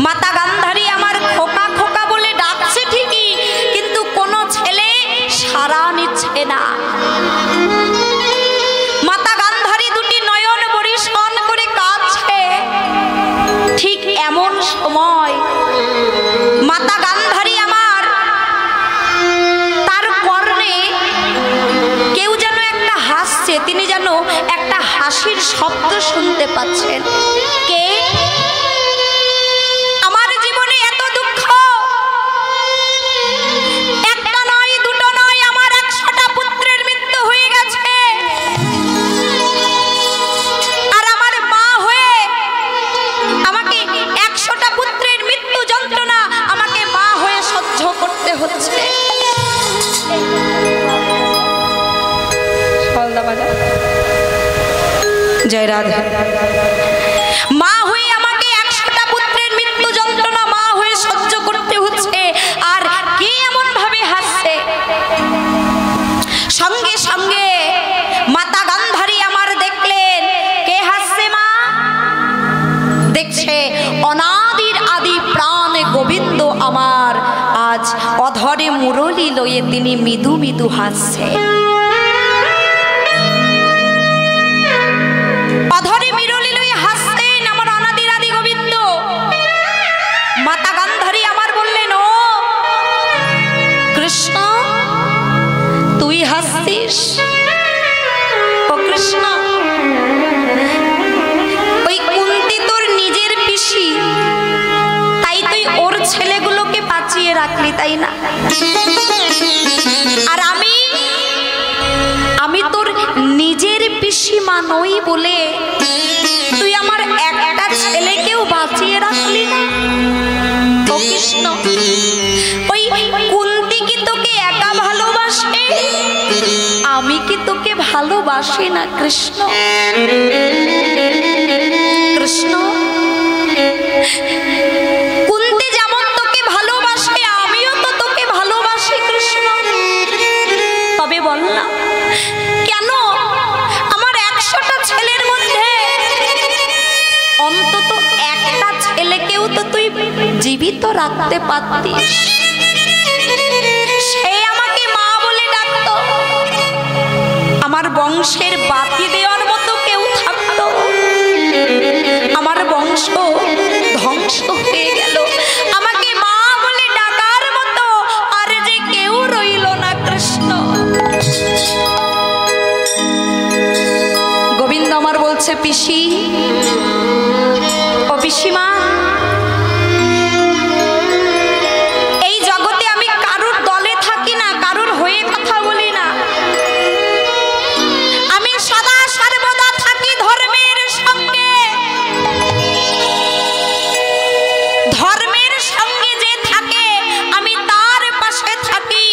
মাতা গান্ধারী আমার খোকা খোকা বলে ডাকছে ঠিকই, কিন্তু কোনো ছেলে সাড়া নিচ্ছে না। মাতা গান্ধারী দুটি নয়ন পরিশন করে কাঁদছে। ঠিক এমন সময় মাতা গান্ধারী আমার তার কর্ণে কেউ যেন একটা হাসছে, তিনি যেন একটা হাসির শব্দ শুনতে পাচ্ছেন। কে? আমার জীবনে এত দুঃখ, একটা নয় দুটো নয়, আমার 100টা পুত্রের মৃত্যু হয়ে গেছে। আর আমার মা হয়ে আমাকে 100টা পুত্রের মৃত্যু যন্ত্রণা আমাকে মা হয়ে সহ্য করতে হচ্ছে। জয় রাধা। মা হয়ে আমাকে 100টা পুত্রের মৃত্যু যন্ত্রণা মা হয়ে সহ্য করতে হচ্ছে। আর কে এমন ভাবে হাসছে? সঙ্গে সঙ্গে মাতা গান্ধারী আমার দেখলেন কে হাসছে মা? দেখছে অনাদির আদি প্রাণ গোবিন্দ আমার আজ অধরে মুরলী লয়ে তিনি মৃদু মৃদু হাসছে। অধরে মুরলী লয়ে হাসতেন আমার অনাদির আদি গোবিন্দ। মাতা গান্ধারী আমার বললেন, ও কৃষ্ণ তুই হাসছিস? ও কৃষ্ণ, ওই কুন্তি তোর নিজের পিসি, তাই তুই ওর ছেলেগুলোকে বাঁচিয়ে রাখলি তাই না? আর আমি তোর নিজের পিসিমা নই বলে তুই আমার একটা ছেলেকেও বাঁচিয়ে রাখলি না। ও কৃষ্ণ, ওই কুন্তি কি তোকে একা ভালোবাসে? আমি কি তোকে ভালোবাসে না কৃষ্ণ। কৃষ্ণ কুন্তি যেমন তোকে ভালোবাসে, আমিও তো তোকে ভালোবাসি কৃষ্ণ। তবে বল না কেন আমার 100টা ছেলের মধ্যে অন্তত একটা ছেলেকেও তো তুই জীবিত রাখতে পারতিস। সে আমাকে মা বলে ডাকতো, আমার বংশের বাতি দেওয়ার মতো কেউ থাকতো, আমার বংশ ধ্বংস হয়ে গেল, আমাকে মা বলে ডাকার মতো আর যে কেউ রইল না কৃষ্ণ। গোবিন্দ আমার বলছে পিসি, ও পিসিমা, এই জগতে আমি কারুর দলে থাকি না, কারুর হয়ে কথা বলি না, আমি সদা সর্বদা থাকি ধর্মের সঙ্গে। ধর্মের সঙ্গে যে থাকে আমি তার পাশে থাকি,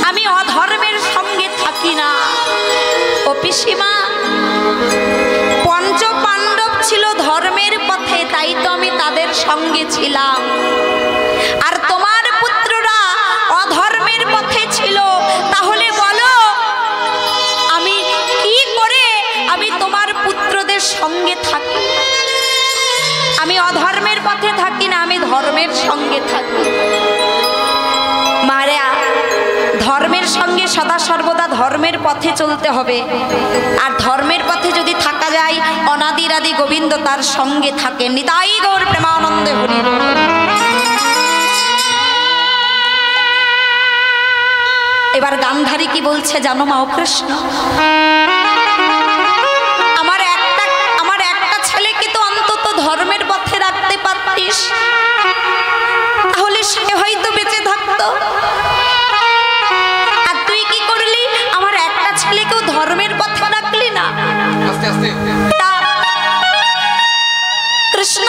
আমি অধর্মের সঙ্গে থাকি না। ও পিসিমা, পঞ্চ পাণ্ডব ছিল ধর্মের পথে, তাই তো আমি তাদের সঙ্গে ছিলাম। আর তোমার পুত্ররা অধর্মের পথে ছিল, তাহলে বলো আমি কি করে আমি তোমার পুত্রদের সঙ্গে থাকি? আমি অধর্মের পথে থাকি না, আমি ধর্মের সঙ্গে থাকি। মারা, ধর্মের সঙ্গে সদা সর্বদা ধর্মের পথে চলতে হবে। আর ধর্মের পথে যদি থাকা যায়, অনাদির আদি গোবিন্দ তার সঙ্গে থাকেন। নিতাই গৌর প্রেমানন্দে হরি বল। এবার গান্ধারী কি বলছে জানো মা? ও কৃষ্ণ, আমার একটা ছেলেকে তো অন্তত ধর্মের পথে রাখতে পারতিস, তাহলে সে হয়তো বেঁচে থাকতো। আর তুই কি করলি? আমার একটা ছেলেকেও ধর্মের পথে রাখলি না। কৃষ্ণ,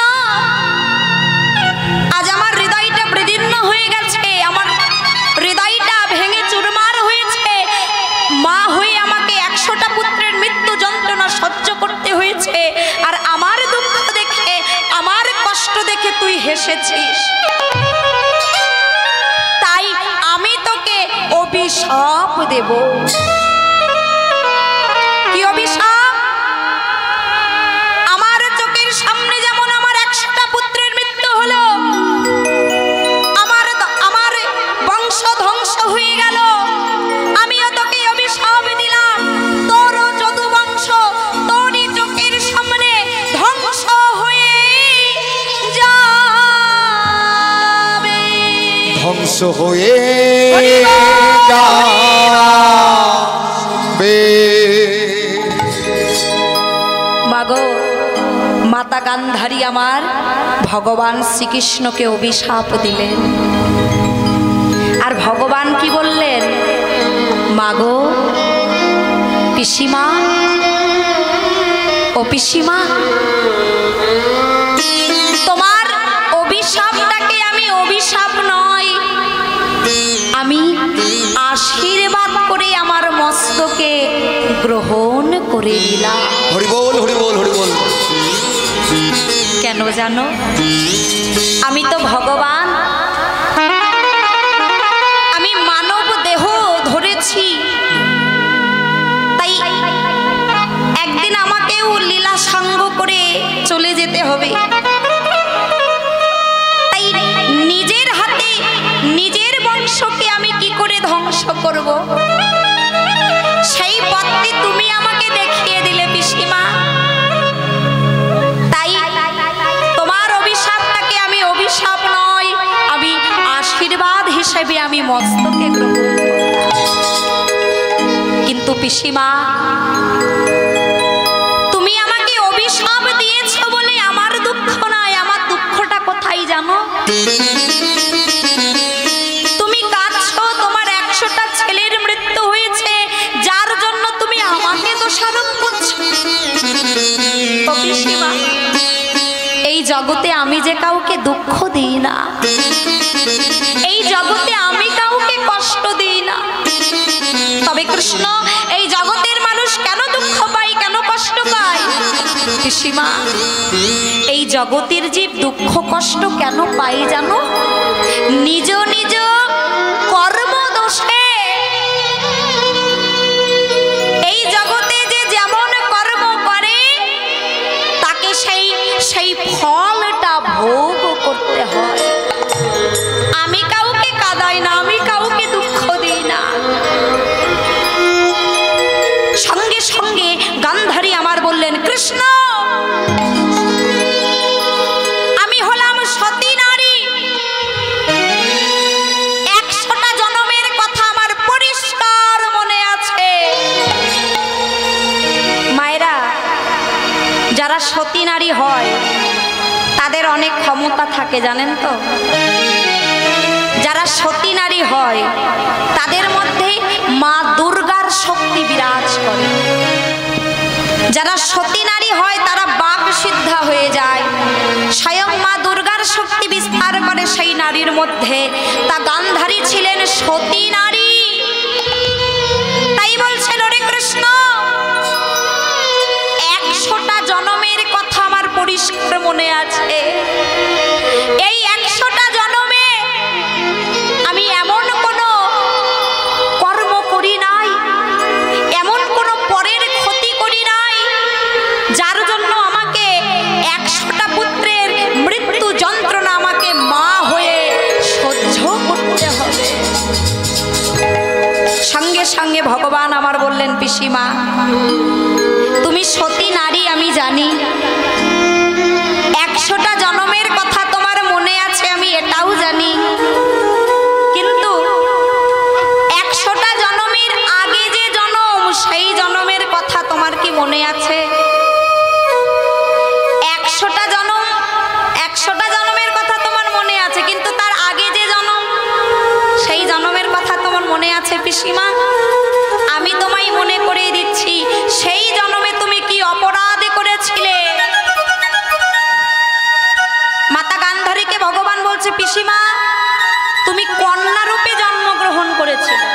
আজ আমার হৃদয়টা বিদীর্ণ হয়ে গেছে, আমার হৃদয়টা ভেঙে চুরমার হয়েছে। মা হয়ে আমাকে 100টা পুত্রের মৃত্যু যন্ত্রণা সহ্য করতে হয়েছে, আর আমার দুঃখ দেখে, আমার কষ্ট দেখে তুই হেসেছিস। তাই আমি তোকে অভিশাপ দেব। কি অভিশাপ? আমার চোখের সামনে যেমন আমার 100টা পুত্রের মৃত্যু হলো, আমার বংশ ধ্বংস হয়ে গেল, আমিও তোকে অভিশাপ দিলাম। তোর যদু বংশ তোরই চোখের সামনে ধ্বংস হয়ে যাবে, ধ্বংস হয়ে যাবে। মাগো, মাতা গান্ধারী আমার ভগবান শ্রীকৃষ্ণকে অভিশাপ দিলেন। আর ভগবান কি বললেন? মাগো পিসিমা, ও পিসিমা, তোমার অভিশাপটাকে আমি অভিশাপ নয়, আমি আশীর্বাদ করে আমার মস্তকে গ্রহণ করে নিলাম। হরি বল, হরি বল, হরি বল। কেন জানো? আমি তো ভগবান, আমি মানব দেহ ধরেছি, তাই একদিন আমাকেও লীলা সাঙ্গ করে চলে যেতে হবে। তাই নিজের হাতে নিজের বংশকে আমি কি করে ধ্বংস করব, সেই পথটি তুমি আমাকে দেখিয়ে দিলে পিসিমা। তাই তোমার অভিশাপটাকে আমি অভিশাপ নয়, আমি আশীর্বাদ হিসেবে আমি মস্তকে গ্রহণ করলাম। কিন্তু পিসিমা, তুমি আমাকে অভিশাপ দিয়েছ বলে আমার দুঃখ নাই, আমার দুঃখটা কোথায় জানো? তুমি কাঁদছো, তোমার 100টা ছেলের মৃত্যু হয়েছে, যার জন্য তুমি আমাকে দোষারোপ করছো। পিসিমা, এই জগতে আমি যে কাউকে দুঃখ দিই না, এই জগতে আমি কাউকে কষ্ট দিই না, তবে কৃষ্ণ এই জগতে পিসিমা, এই জগতের জীব দুঃখ কষ্ট কেন পাই জানো? নিজ নিজ কর্ম দোষে। এই জগতে যে যেমন কর্ম করে তাকে সেই ফলটা ভোগ করতে হয়। আমি কাউকে কাঁদাই না, আমি কাউকে দুঃখ দিই না। সঙ্গে সঙ্গে গান্ধারী আমার বললেন, কৃষ্ণ আমি হলাম সতী নারী, 100টা জন্মের কথা আমার পরিষ্কার মনে আছে। মায়েরা, যারা সতী নারী হয় তাদের অনেক ক্ষমতা থাকে জানেন তো। যারা সতী নারী হয় তাদের মধ্যে মা দুর্গার শক্তি বিরাজ করে। যারা সতী নারী হয় তারা বাক সিদ্ধা হয়ে যায়, স্বয়ং মা দুর্গার শক্তি বিস্তার করে সেই নারীর মধ্যে। তা গান্ধারী ছিলেন সতী নারী। তাই বলছেন, ওরে কৃষ্ণ 100টা জন্মের কথা আমার পরিষ্কার মনে আছে। এই 100টা জন্মে আমি এমন কোনো কর্ম করি নাই, এমন কোনো পরের ক্ষতি করি নাই যার জন্য আমাকে 100টা পুত্রের মৃত্যু যন্ত্রণা আমাকে মা হয়ে সহ্য করতে হবে। সঙ্গে সঙ্গে ভগবান আমার বললেন, পিসিমা তুমি সতী নারী আমি জানি, 100টা জন্মের কথা তোমার মনে আছে আমি এটাও জানি, কিন্তু 100টা জন্মের আগে যে জন্ম সেই জন্মের কথা তোমার কি মনে আছে? 100টা জন্মের কথা তোমার মনে আছে, কিন্তু তার আগে যে জন্ম সেই জন্মের কথা তোমার মনে আছে পিসিমা? আমি তোমায় মনে করিয়ে দিচ্ছি, সেই জন্মে তুমি কি অপরাধ করেছিলে? মাতা গান্ধারীকে ভগবান বলছে, পিসিমা তুমি কন্যা রূপে জন্মগ্রহণ করেছিলে।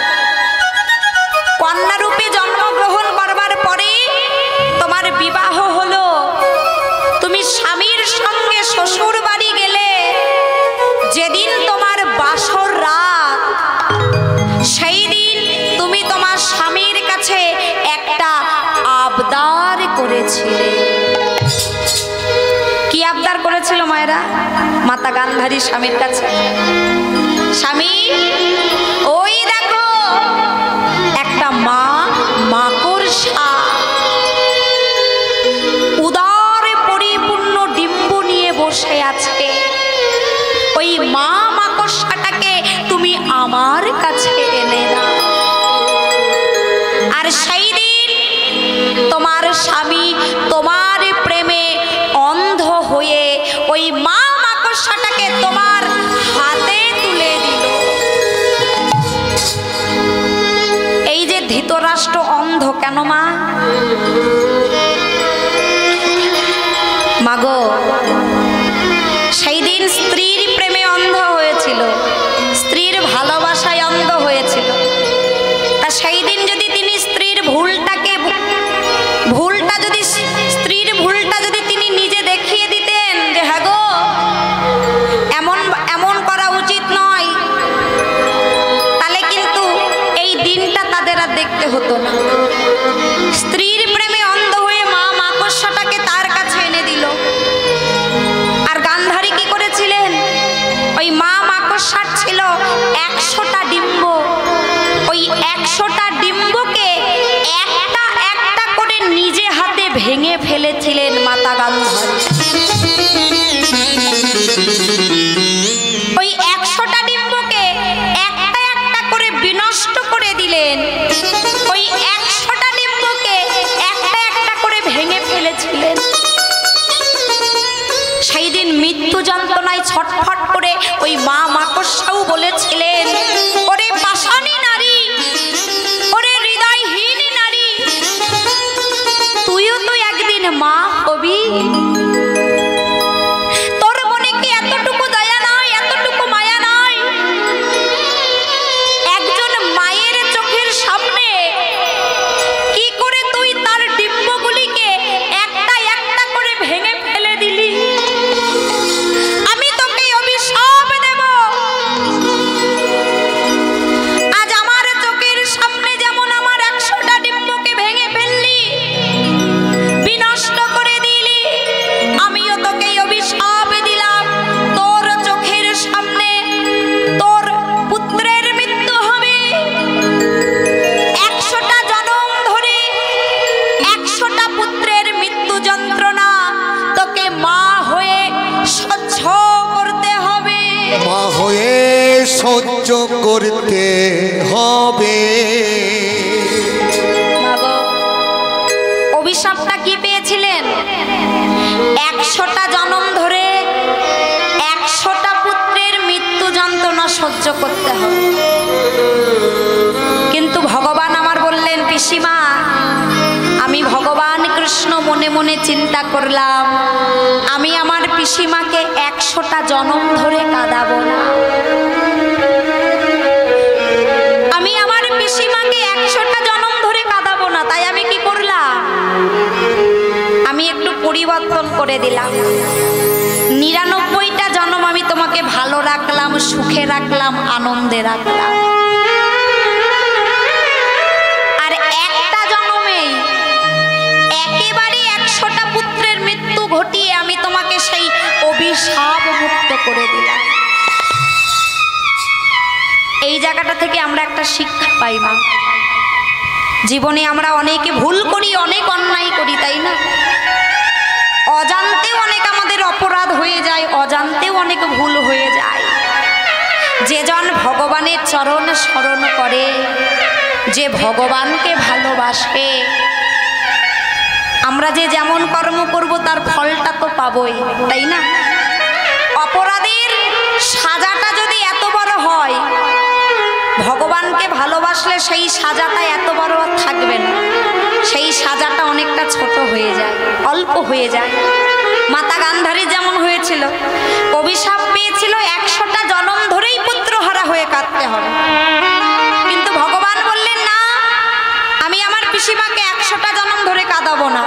কন্যা রূপে জন্মগ্রহণ করবার পরে তোমার বিবাহ হলো, তুমি স্বামীর সঙ্গে শ্বশুর বাড়ি গেলে। যেদিন তোমার বাসর রাত, সেই দিন তুমি তোমার স্বামীর কাছে একটা আবদার করেছিলে। কি আবদার করেছিল মায়েরা? মাতা গান্ধারী স্বামীর কাছে, স্বামী ওই দেখো একটা মাকড়সা উদারে পরিপূর্ণ ডিম্ব নিয়ে বসে আছে, ওই মাকড়সাটাকে তুমি আমার কাছে এনে দাও। আর সেই দিন তোমার স্বামী তোমার প্রেমে অন্ধ হয়ে ওই মাকড়সাটাকে তোমার হাতে তুলে দিল। এই যে ধৃতরাষ্ট্র অন্ধ কেন মা? মাগো সেই দিন স্ত্রীর প্রেমে অন্ধ হয়েছিল, স্ত্রীর ভালোবাসায় অন্ধ হয়েছিল। তা সেই দিন যদি তিনি স্ত্রীর ভুলটা যদি তিনি নিজে দেখিয়ে দিতেন যে হ্যাঁ গো এমন করা উচিত নয়, তাহলে কিন্তু এই দিনটা তাদের আর দেখতে হতো না। স্ত্রীর প্রেমে অন্ধ হয়ে মাকড়সাটাকে তার কাছে এনে দিল। আর গান্ধারী কি করেছিলেন? ওই মাকড়সার ছিল 100টা ডিম্ব, ওই 100টা ডিম্বকে একটা একটা করে নিজে হাতে ভেঙে ফেলেছিলেন মাতা গান্ধারী। ওই 100টা ডিম্বকে একটা একটা করে বিনষ্ট করে দিলেন। ওই 100টা ডিম্বকে একটা একটা করে ভেঙে ফেলেছিলেন। সেই দিন মৃত্যু যন্ত্রণায় ছটফট করে ওই মাকড়সাও বলেছিলেন, ওরে পাষাণী নারী, ওরে হৃদয়হীন নারী, তুইও তো একদিন মা হবি। তোর মনে কি এতটুকু দয়া নাই, এতটুকু মায়া নাই? একজন মায়ের চোখের সামনে কি করে তুই তার ডিম্বগুলিকে একটা একটা করে করতে হবে। মাগো, অভিশাপটা কি পেয়েছিলেন? 100টা জন্ম ধরে 100টা পুত্রের মৃত্যু যন্ত্রণা সহ্য করতে হবে। কিন্তু ভগবান আমার বললেন, পিসিমা আমি ভগবান কৃষ্ণ মনে মনে চিন্তা করলাম, আমি আমার পিসিমাকে 100টা জন্ম ধরে কাঁদাবো না। আমি আমার পিসিমাকে 100টা জন্ম ধরে কাঁদাবো না। তাই আমি কি করলাম? আমি একটু পরিবর্তন করে দিলাম। 99টা জন্ম আমি তোমাকে ভালো রাখলাম, সুখে রাখলাম, আনন্দে রাখলাম। আর একটা জন্মেই একেবারে 100টা পুত্রের মৃত্যু ঘটিয়ে আমি তোমাকে সেই অভিশাপ মুক্ত করে দিলাম। এই জায়গাটা থেকে আমরা একটা শিক্ষা পাই মা। জীবনে আমরা অনেকে ভুল করি, অনেক অন্যায় করি, তাই না? অজান্তেও অনেক আমাদের অপরাধ হয়ে যায়, অজান্তেও অনেক ভুল হয়ে যায়। যেজন ভগবানের চরণ স্মরণ করে, যে ভগবানকে ভালোবাসে, আমরা যে যেমন কর্ম করব তার ফলটা তো পাবই, তাই না? অপরাধের সাজাটা যদি এত বড় হয়, ভগবানকে ভালোবাসলে সেই সাজাটা এত বড় আর থাকবে না, সেই সাজাটা অনেকটা ছোট হয়ে যায়, অল্প হয়ে যায়। মাতা গান্ধারী যেমন হয়েছিল, অভিশাপ পেয়েছিল 100টা জন্ম ধরেই পুত্রহারা হয়ে কাঁদতে হবে। কিন্তু ভগবান বললেন না, আমি আমার পিসিমাকে 100টা জন্ম ধরে কাঁদাবো না।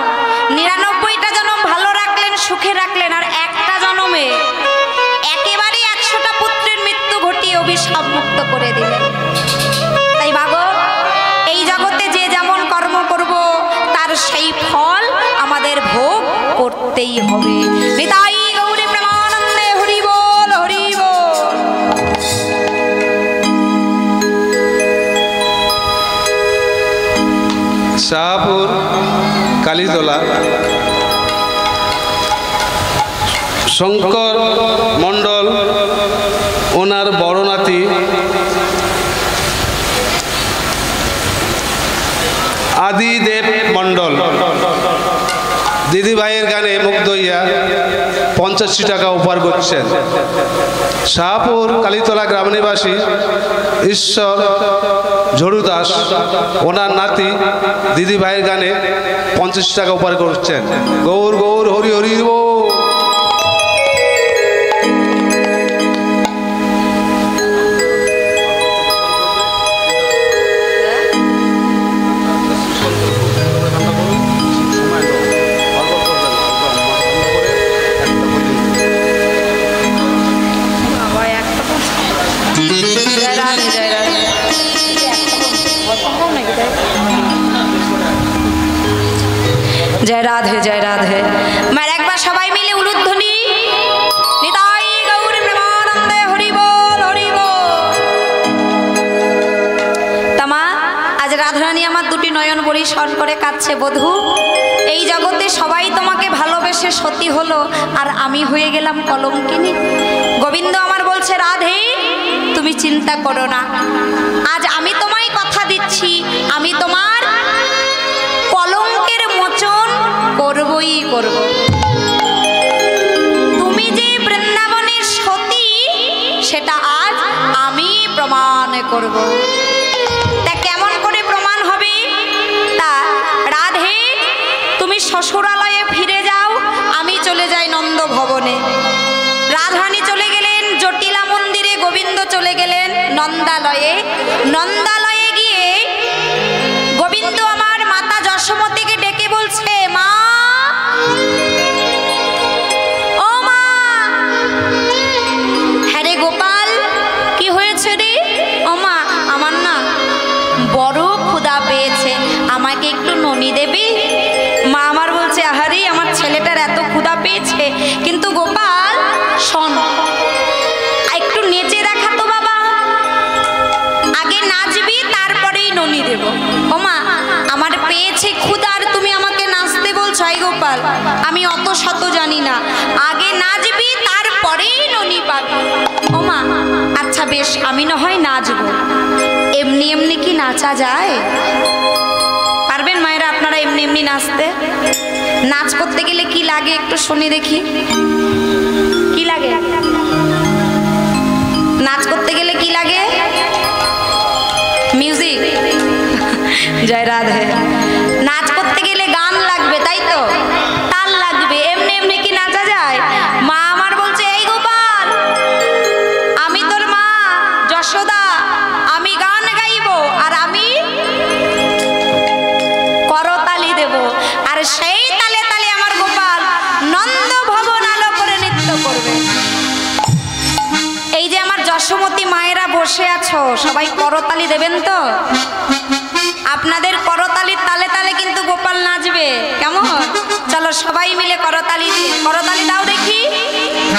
99টা জন্ম ভালো রাখলেন, সুখে রাখলেন, আর একটা জন্মে একেবারে 100টা পুত্রের মৃত্যু ঘটিয়ে অভিশাপ মুক্ত করে দিলেন। তাই মাগো, এই জগতে যে যেমন কর্ম করব তার সেই ফল আমাদের ভোগ করতেই হবে। নিতাই গৌরী প্রেমানন্দে হরি বল, হরি বল। শাহপুর কালীতলা শঙ্কর মণ্ডল, ওনার বড় নাতি আদিদেব মণ্ডল দিদিভাইয়ের গানে মুগ্ধ হইয়া 85 টাকা উপহার করছেন। শাহপুর কালীতলা গ্রাম নিবাসী ঈশ্বর ঝড়ু দাস, ওনার নাতি দিদিভাইয়ের গানে 50 টাকা উপহার করছেন। গৌর গৌর হরি হরি বল। जय राधे जय राधे। मैं एक बार सबाई मिले उलुध्वनि निताई गौर प्रेमानंदे हरि बोल हरि बोल। तमा आज राधारानी आमार दुटी नयन परिशर करे काঁদছে বধূ। এই জগতে সবাই তোমাকে ভালোবেসে সতী হলো আর আমি হয়ে গেলাম কলঙ্কিনী। গোবিন্দ আমার বলছে, রাধে তুমি চিন্তা করো না, আজ আমি তোমায় কথা দিচ্ছি, আমি তোমার কলঙ্কের মোচন করবই করব। তুমি যে বৃন্দাবনের সতী সেটা আজ আমি প্রমাণ করব। তা কেমন করে প্রমাণ হবে? তা রাধে তুমি শ্বশুরালয়ে ফিরে যাও, আমি চলে যাই নন্দ ভবনে। রাধারানী চলে গেলেন জটিলা মন্দিরে, গোবিন্দ চলে গেলেন নন্দালয়ে। নন্দালয়ে গিয়ে গোবিন্দ আমার মাতা যশোমতীকে ডেকে বলছে, মা ও মা। হ্যাঁ রে গোপাল, কি হয়েছে রে? ও মা, আমার না বড় ক্ষুধা পেয়েছে, আমাকে একটু ননি দেবে? মা আমার বলছে, আহারে আমার ছেলেটার এত ক্ষুধা পেয়েছে, কিন্তু গোপাল শোন, একটু নেচে দেখা তো বাবা, আগে নাচবি তারপরেই ননি দেব। ও মা, আমার পেয়েছে ক্ষুধার, তুমি আমাকে নাচতে বলছো? আই গোপাল, আমি অত শত জানি না, আগে নাচবি তারপরেই ননি পাবি। ও মা, আর আচ্ছা বেশ, আমি না হয় নাচবো। এমনি এমনি কি নাচা যায়? পারবেন মায়েরা আপনারা এমনি এমনি নাচতে? নাচ করতে গেলে কি লাগে একটু শুনি দেখি, কি লাগে? নাচ করতে গেলে কি লাগে? মিউজিক। জয় রাধে। নাচ করতে গেলে গান লাগবে, তাই তো? তাল লাগবে। এমনি এমনি কি নাচা যায়? মা আমার বলছে, এই গোপাল, আমি তোর মা যশোদা, আমি গান গাইবো আর আমি করতালি দেব, আর সেই তালে তালে আমার গোপাল নন্দ ভবন আলো করে নৃত্য করবে। এই যে আমার যশোমতী মায়েরা বসে আছো, সবাই করতালি দেবেন তো? আপনাদের করতালির তালে তালে কিন্তু গোপাল নাচবে, কেমন? চলো সবাই মিলে করতালি দিই। করতালি দাও দেখি,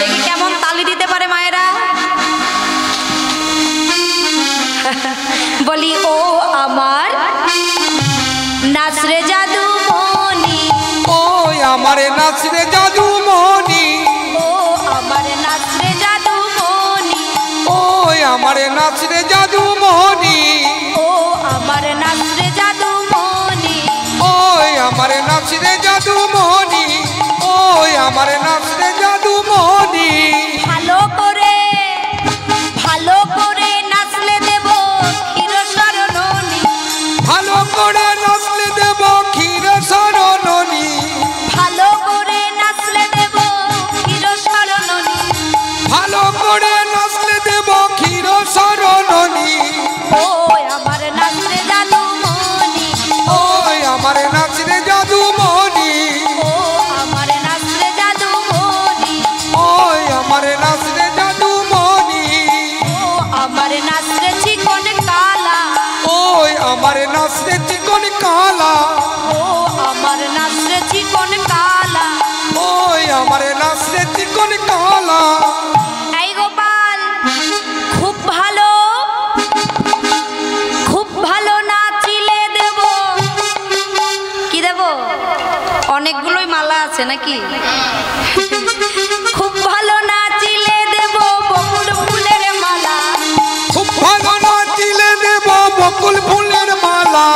দেখি কেমন তালি দিতে পারে মায়েরা। বলি ও আমার নাচরে জাদু মনি, ওই আমার নাচরে জাদু মনি, ও আমার নাচরে জাদু মনি, ওই আমার নাচরে জাদু মনি, ও আমার নাচরে জাদু মনি, ওই আমার নাচরে জাদু মনি, ওই আমার নাচরে জাদু মনি। ভালো করে নাচলে দেব ক্ষীর সরণনি, ভালো করে নাচলে দেব ক্ষীর সরণনি, ভালো করে নাচলে দেব ক্ষীর সরণনি, ভালো করে নাচলে দেব ক্ষীর সরণনি, ওই আমার নাচরে জাদু মনি, ওই আমার নাচরে জাদু মনি, ও আমার নাচরে জাদু মনি, ওই আমার নাচরে জাদু মনি, ও আমার নাচরে চিকন কালা, ওই আমার নাচরে চিকন কালা, ও আমার নাচরে চিকন কালা। ওই আমার নাচরে চিকন কালা। এই গোপাল, খুব ভালো নাচিলে দেব। কি দেব? অনেকগুলোই মালা আছে নাকি? খুব ভালো নাচিলে দেব বকুল ফুলের মালা, খুব ভালো নাচিলে দেব বকুল ফুলের মালা,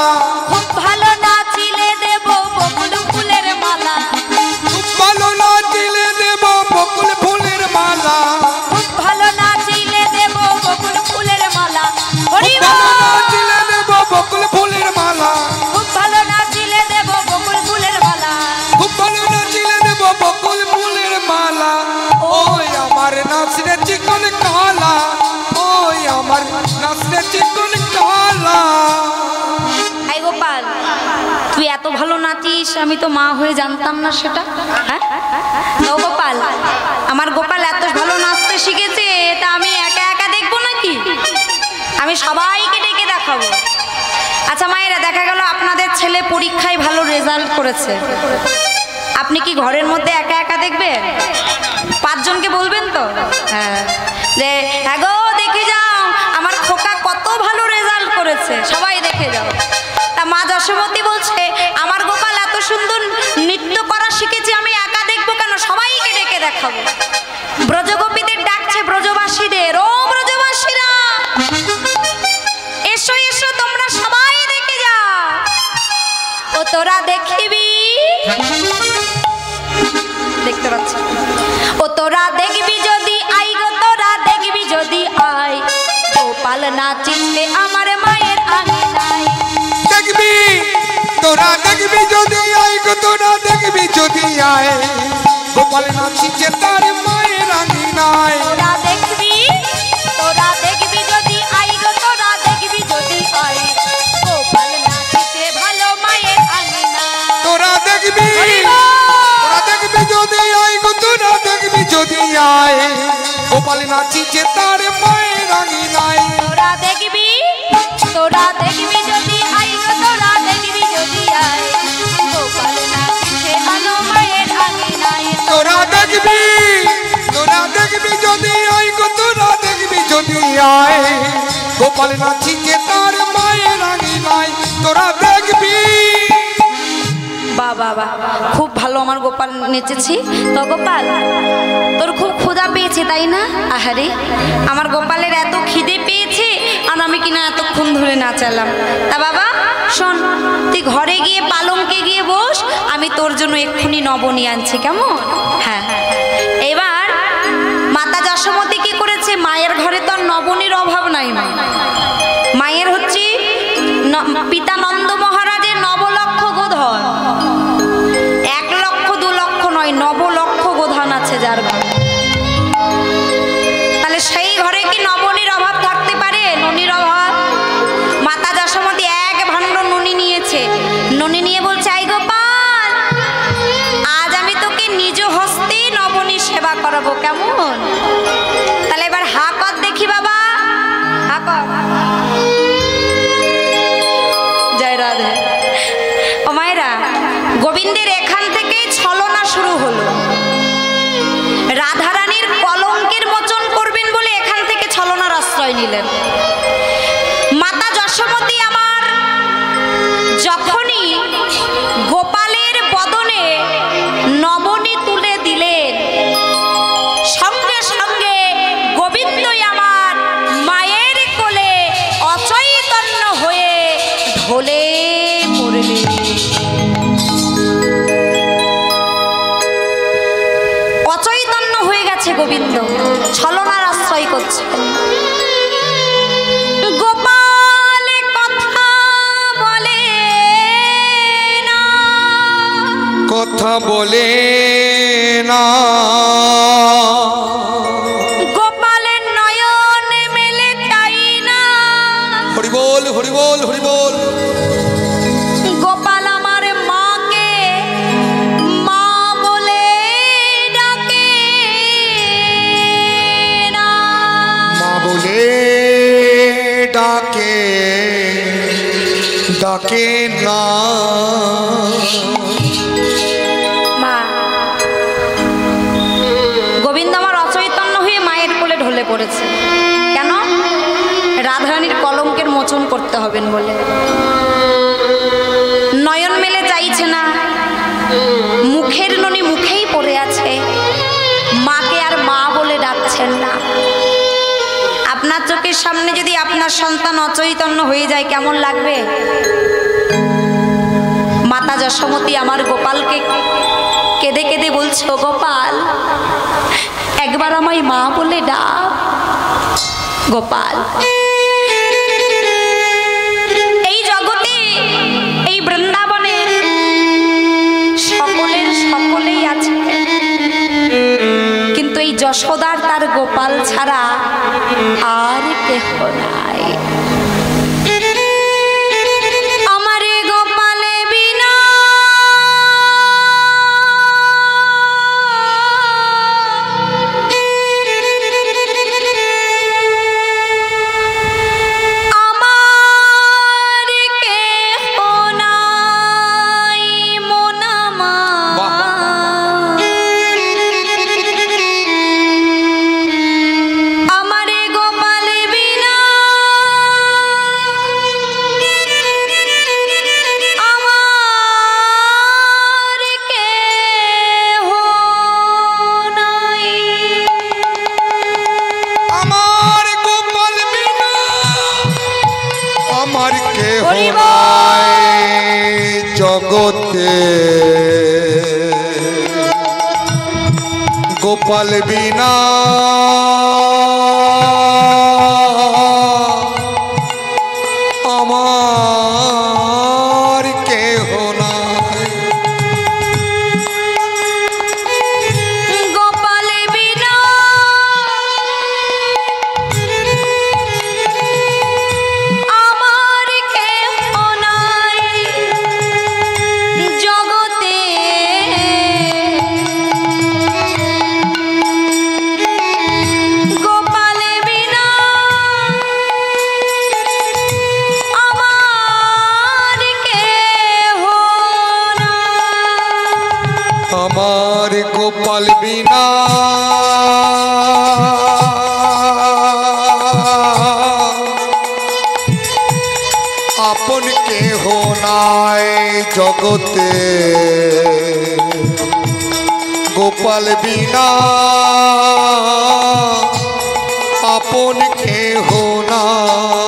খুব ভালো নাচিলে দেব বকুল ফুলের মালা, খুব ভালো নাচিলে দেব বকুল ফুলের মালা, খুব ভালো নাচিলে দেব বকুল ফুলের মালা। খুব হরি ভালো বল। নাচিলে দেব বকুল ফুলের মালা, খুব ভালো নাচিলে দেব বকুল ফুলের মালা, খুব ভালো নাচিলে দেব বকুল ফুলের মালা। ওই আমার নাচরে চিকন কালা, ওই আমার নাচরে চিকন কালা। এই গোপাল, তুই এত ভালো নাচিস, আমি তো মা হয়ে জানতাম না সেটা। হ্যাঁ ও গোপাল, আমার গোপাল এত ভালো নাচতে শিখেছে, তা আমি একা একা দেখবো নাকি? আমি সবাইকে ডেকে দেখাবো। আচ্ছা মায়েরা, দেখা গেল আপনাদের ছেলে পরীক্ষায় ভালো রেজাল্ট করেছে, আপনি কি ঘরের মধ্যে একা একা দেখবেন? 5 জনকে বলবেন তো? হ্যাঁ, যে হ্যাঁ গো দেখে যাও আমার খোকা কত ভালো রেজাল্ট করেছে, সবাই দেখে যাও। তা মা যশোমতী বলছে, আমার গোপাল এত সুন্দর নৃত্য করা শিখেছে, আমি একা দেখবো কেন? সবাইকে ডেকে দেখাবো। ব্রজগোপীদের ডাকছে, ব্রজবাসীদের, ও ব্রজবাসীরা এসো এসো, তোমরা সবাই দেখে যাও। ও তোরা দেখিবি, দেখতে পাচ্ছ? ও তোরা দেখবি যদি আই গো, তোরা দেখবি যদি আই, গোপাল নাচিতে আমার মায়ের আঙিনায়। দেখবি তোরা দেখবি যদি আয় গো, তোরা দেখবি যদি আয়, গোপাল নাচিছে তার মায়ের আঙিনায়। তোরা দেখবি যদি আই গো, তোরা দেখবি যদি আই, গোপাল নাচিতে ভালো মায়ের আঙিনায়। তোরা দেখবি যদি আয় গো, তোরা দেখবি যদি আয়, গোপাল নাচিছে তার মায়ের আঙিনায়। তোরা দেখবি যদি আই গো, তোরা দেখবি যদি আই, গোপাল নাচিতে ভালো মায়ের আঙিনায়। তোরা দেখবি যদি আয় গো, তোরা দেখবি যদি আয়, গোপাল নাচিছে তার মায়ের আঙিনায়। তোরা দেখবি। বাহ বাহ বাহ, খুব ভালো আমার গোপাল নেচেছি। তো গোপাল, তোর খুব ক্ষুধা পেয়েছে তাই না? আহারে, আমার গোপালের এত খিদে পেয়েছে আর আমি কিনা এতক্ষণ ধরে নাচালাম। তা বাবা শোন, তুই ঘরে গিয়ে পালঙ্কে গিয়ে বস, আমি তোর জন্য এক্ষুনি নবনী আনছি, কেমন? হ্যাঁ। এবার মাতা যশোমতী কি করেছে? মায়ের ঘরে তো আর নবনীর অভাব নাই। মায়ের হচ্ছে পিতা নন্দ মহারাজের 9 লক্ষ গোধন, 1 লক্ষ 2 লক্ষ নয়, 9 লক্ষ গোধন আছে যার ঘরে। তাহলে সেই ঘরে কি নবনীর অভাব থাকতে পারে? ননির অভাব? মাতা যশোমতী 1 ভাণ্ড ননি নিয়েছে। ননি নিয়ে বলছে, আই গোপাল, আজ আমি তোকে নিজ হস্তে নবনীর সেবা করাবো, কেমন? তাহলে এবার হা কর দেখি বাবা, হা কর। জয় রাধে। ও মায়েরা, গোবিন্দের এখান থেকে ছলনা শুরু হলো। রাধারানীর কলঙ্কের মোচন করবেন বলে এখান থেকে ছলনার আশ্রয় নিলেন। মাতা যশোমতী আমার যখনই গোপালের বদনে নবনী তুলে দিলেন, সঙ্গে সঙ্গে গোবিন্দই আমার মায়ের কোলে অচৈতন্য হয়ে ঢলে পড়লেন। অচৈতন্য হয়ে গেছে গোবিন্দ, ছলনার আশ্রয় করছে। গোপাল কথা বলে না, কথা বলে না, গোপালের নয়ন মেলে চাই না। হরি বল, হরি বল, হরি বল। গোপাল আমার মাকে মা বলে ডাকে না, মা বলে ডাকে, ডাকে না। মা, গোবিন্দ আমার অচৈতন্য হয়ে মায়ের কোলে ঢলে পড়েছে। কেন? রাধারানীর কলঙ্কের মোচন করতে হবেন বলে। নয়ন মেলে চাইছে না, মুখের ননি মুখেই পড়ে আছে, মাকে আর মা বলে ডাকছেন না। আপনার চোখের সামনে যদি আপনার সন্তান অচৈতন্য হয়ে যায় কেমন লাগবে? মাতা যশোমতী আমার গোপালকে কেঁদে কেঁদে বলছে, ও গোপাল, একবার আমায় মা বলে ডাক। গোপাল, এই জগতে, এই বৃন্দাবনে সকলেই আছে, কিন্তু এই যশোদার তার গোপাল ছাড়া আর কেহ নাই। আমারে গোপালে বিনা আমার কেহ নাই মোনামা। আমারে গোপালে বিনা আমার কেহ নাই। আমার গোপাল বিনা আমার কেহ হরি বল। নাই জগতে, গোপাল বিনা আমার কেহ নাই। গোপালে বিনা আমার কেহ নাই জগতে, গোপালে বিনা আমার কেহ নাই। আমার গোপাল বিনা আপন কেহ নাই। জগতে গোপাল বিনা আপন কে